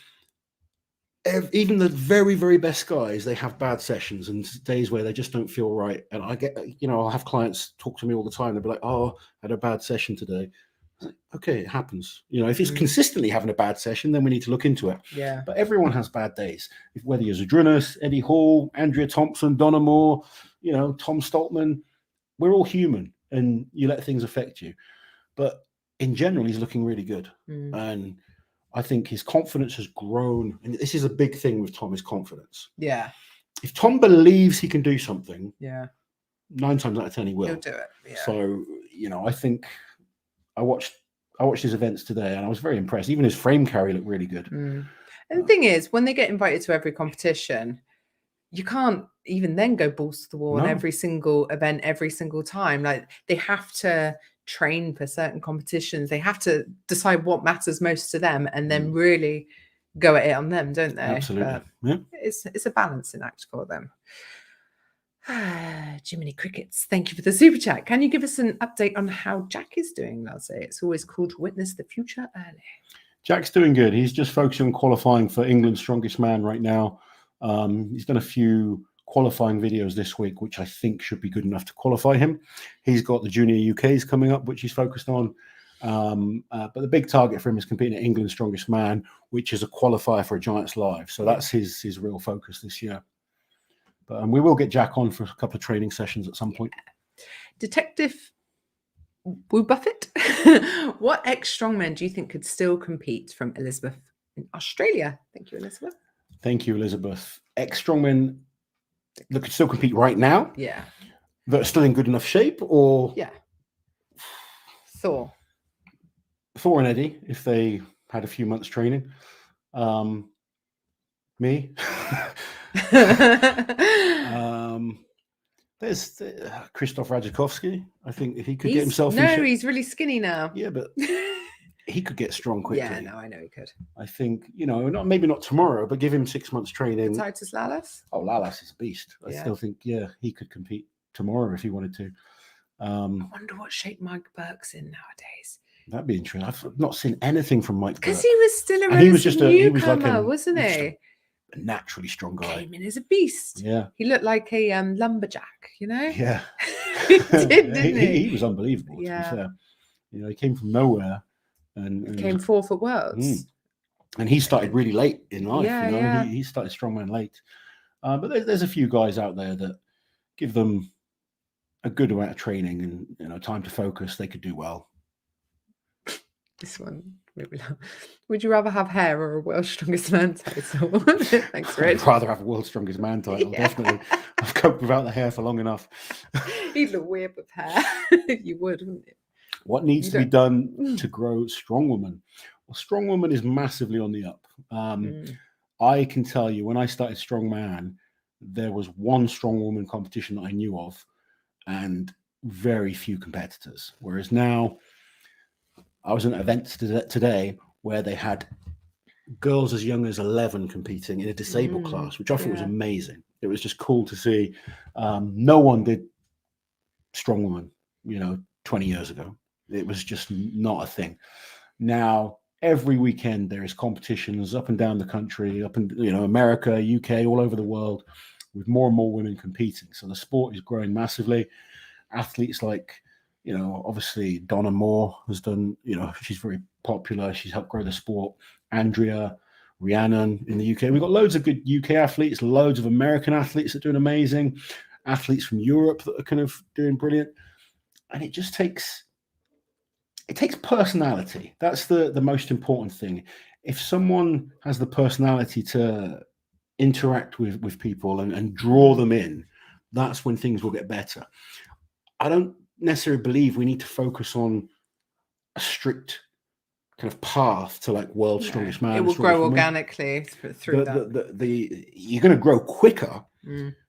Even the very, very best guys, they have bad sessions and days where they just don't feel right. And I get, I'll have clients talk to me all the time. They'll be like, "Oh, I had a bad session today." Like, okay, it happens. If he's consistently having a bad session, then we need to look into it. Yeah. But everyone has bad days. Whether you're Zadrunas, Eddie Hall, Andrea Thompson, Donna Moore, Tom Stoltman, we're all human, and you let things affect you. But in general, he's looking really good, and I think his confidence has grown. And this is a big thing with Tom, his confidence. Yeah. If Tom believes he can do something, 9 times out of 10 he will. He'll do it. Yeah. So, I think I watched his events today and I was very impressed. Even his frame carry looked really good. And the thing is, when they get invited to every competition, you can't even then go balls to the wall on every single event, every single time. Like, they have to train for certain competitions. They have to decide what matters most to them and then really go at it on them, don't they? Absolutely. But it's a balancing act for them. Jiminy Crickets, thank you for the super chat. Can you give us an update on how Jack is doing, Lasha? It's always cool to witness the future early. Jack's doing good. He's just focusing on qualifying for England's strongest man right now. He's done a few qualifying videos this week, which I think should be good enough to qualify him. He's got the Junior UKs coming up, which he's focused on. But the big target for him is competing at England's Strongest Man, which is a qualifier for a Giants Live. So that's his real focus this year. But we will get Jack on for a couple of training sessions at some point. Detective Woo Buffett, what ex-strongmen do you think could still compete? From Elizabeth in Australia. Thank you, Elizabeth. Thank you, Elizabeth. Ex-strongmen that could still compete right now? Yeah. That are still in good enough shape? Or yeah. Thor and Eddie, if they had a few months training. Me. There's Krzysztof Radzikowski. I think if he could get himself in shape. he's really skinny now. Yeah, but he could get strong quickly. Yeah, no, I know he could. I think, maybe not tomorrow, but give him 6 months training. Titus Lalas? Oh, Lalas is a beast. I still think, he could compete tomorrow if he wanted to. I wonder what shape Mike Burke's in nowadays. That'd be interesting. I've not seen anything from Mike Burke. Because he was still a newcomer, wasn't he? A naturally strong guy. Came in as a beast. Yeah. He looked like a lumberjack, Yeah. He did, didn't he? He was unbelievable, to be fair. He came from nowhere. And came fourth at Worlds. And he started really late in life. He started strongman late. But there's a few guys out there that give them a good amount of training and time to focus. They could do well. This one, maybe not. Would you rather have hair or a World's Strongest Man title? Thanks, Rich. I'd rather have a World's Strongest Man title, definitely. I've coped without the hair for long enough. You'd look weird with hair. You would, wouldn't you? What needs to be done to grow Strongwoman? Well, Strongwoman is massively on the up. I can tell you, when I started Strongman, there was one Strongwoman competition that I knew of and very few competitors. Whereas now, I was at an event today where they had girls as young as 11 competing in a disabled class, which I thought was amazing. It was just cool to see. No one did Strongwoman, 20 years ago. It was just not a thing. Now, every weekend there is competitions up and down the country, up in America, UK, all over the world, with more and more women competing. So the sport is growing massively. Athletes like, obviously Donna Moore has done, she's very popular. She's helped grow the sport. Andrea, Rhiannon in the UK. We've got loads of good UK athletes, loads of American athletes that are doing amazing, athletes from Europe that are kind of doing brilliant. And it just takes personality. That's the most important thing. If someone has the personality to interact with people and draw them in, that's when things will get better. I don't necessarily believe we need to focus on a strict kind of path to like World's Strongest Man. It will grow organically through that. You're going to grow quicker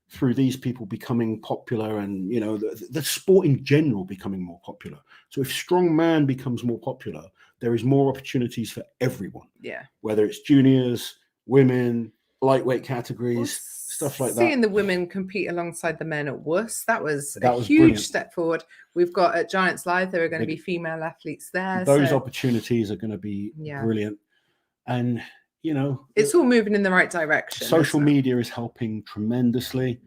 through these people becoming popular and, the sport in general becoming more popular. So if strongman becomes more popular, there is more opportunities for everyone. Yeah. Whether it's juniors, women, lightweight categories, stuff like that. Seeing the women compete alongside the men at Worcester, that was a huge step forward. We've got at Giants Live, there are going to be female athletes there. Those opportunities are going to be brilliant. And, it's all moving in the right direction. Social media is helping tremendously.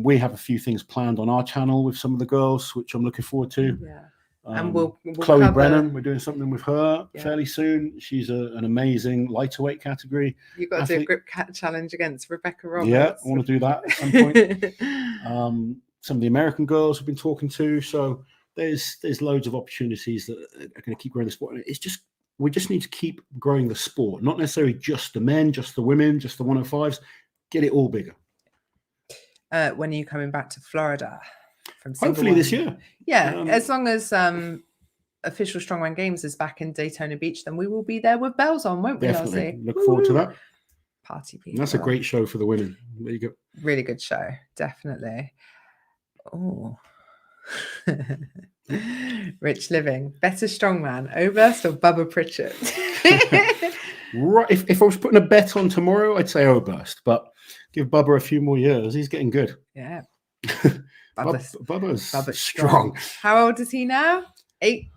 We have a few things planned on our channel with some of the girls, which I'm looking forward to. Yeah. And we'll Chloe Brennan, we're doing something with her fairly soon. She's an amazing lighter weight category. You've got to do a grip cat challenge against Rebecca Roberts. Yeah, I want to do that at some point. Some of the American girls we've been talking to. So there's loads of opportunities that are going to keep growing the sport. We just need to keep growing the sport, not necessarily just the men, just the women, just the 105s. Get it all bigger. When are you coming back to Florida? Hopefully this year. Yeah, as long as official Strongman Games is back in Daytona Beach, then we will be there with bells on, won't we, Definitely. Elsie? Look forward to that. Party people. And that's a great show for the women. There you go. Really good show, definitely. Oh. Rich Living. Better strongman, Oberst or Bubba Pritchard? Right. If I was putting a bet on tomorrow, I'd say Oberst, but give Bubba a few more years. He's getting good. Yeah. Bubba's strong. How old is he now? 8?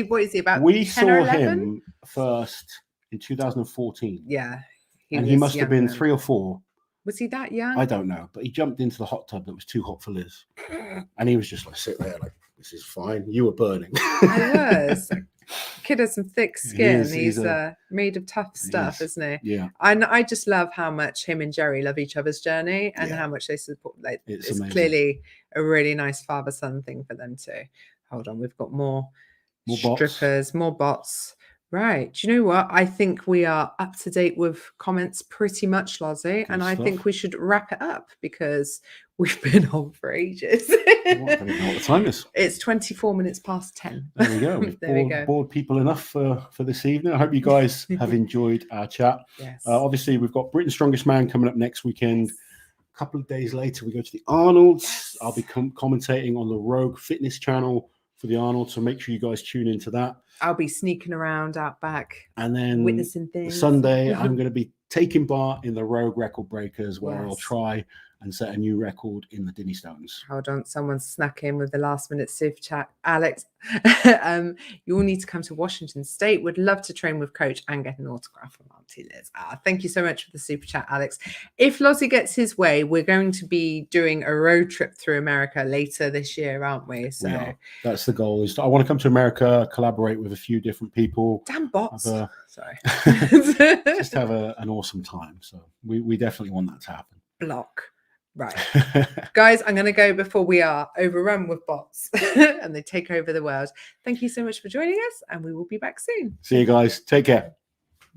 What is he, about? We saw him first in 2014. Yeah. He must have been 3 or 4. Was he that young? I don't know, but he jumped into the hot tub that was too hot for Liz. And he was just like sit there like this is fine. You were burning. I was. Kid has some thick skin. He's a- made of tough stuff, is. isn't he? Yeah, And I just love how much him and Jerry love each other's journey and Yeah. how much they support. Like, It's it's amazing. clearly a really nice father-son thing for them too. Hold on, we've got more More strippers, more bots. Right. Do you know what? I think we are up to date with comments pretty much, Lozzie. And I think stuff. we should wrap it up because we've been on for ages. I don't even know what the time is. It's 24 minutes past 10. There we go. We've There we go. bored people enough for this evening. I hope you guys have enjoyed our chat. Yes. Obviously, we've got Britain's Strongest Man coming up next weekend. A couple of days later, we go to the Arnolds. Yes. I'll be commentating on the Rogue Fitness channel for the Arnold, so make sure you guys tune into that. I'll be sneaking around out back, And then witnessing things. Sunday, I'm going to be taking part in the Rogue Record Breakers, where I'll Yes. try and set a new record in the Dinny Stones. Hold on, someone snuck in with the last minute super chat. Alex, you all need to come to Washington State. Would love to train with coach and get an autograph from Auntie Liz. Thank you so much for the super chat, Alex. If Lozzie gets his way, we're going to be doing a road trip through America later this year, aren't we? So We are. That's the goal. Is I want to come to America, collaborate with a few different people. damn bots. Sorry. Just have an awesome time. So we definitely want that to happen. Block. Right. Guys, I'm going to go before we are overrun with bots and they take over the world. Thank you so much for joining us, and we will be back soon. See you guys. Take care.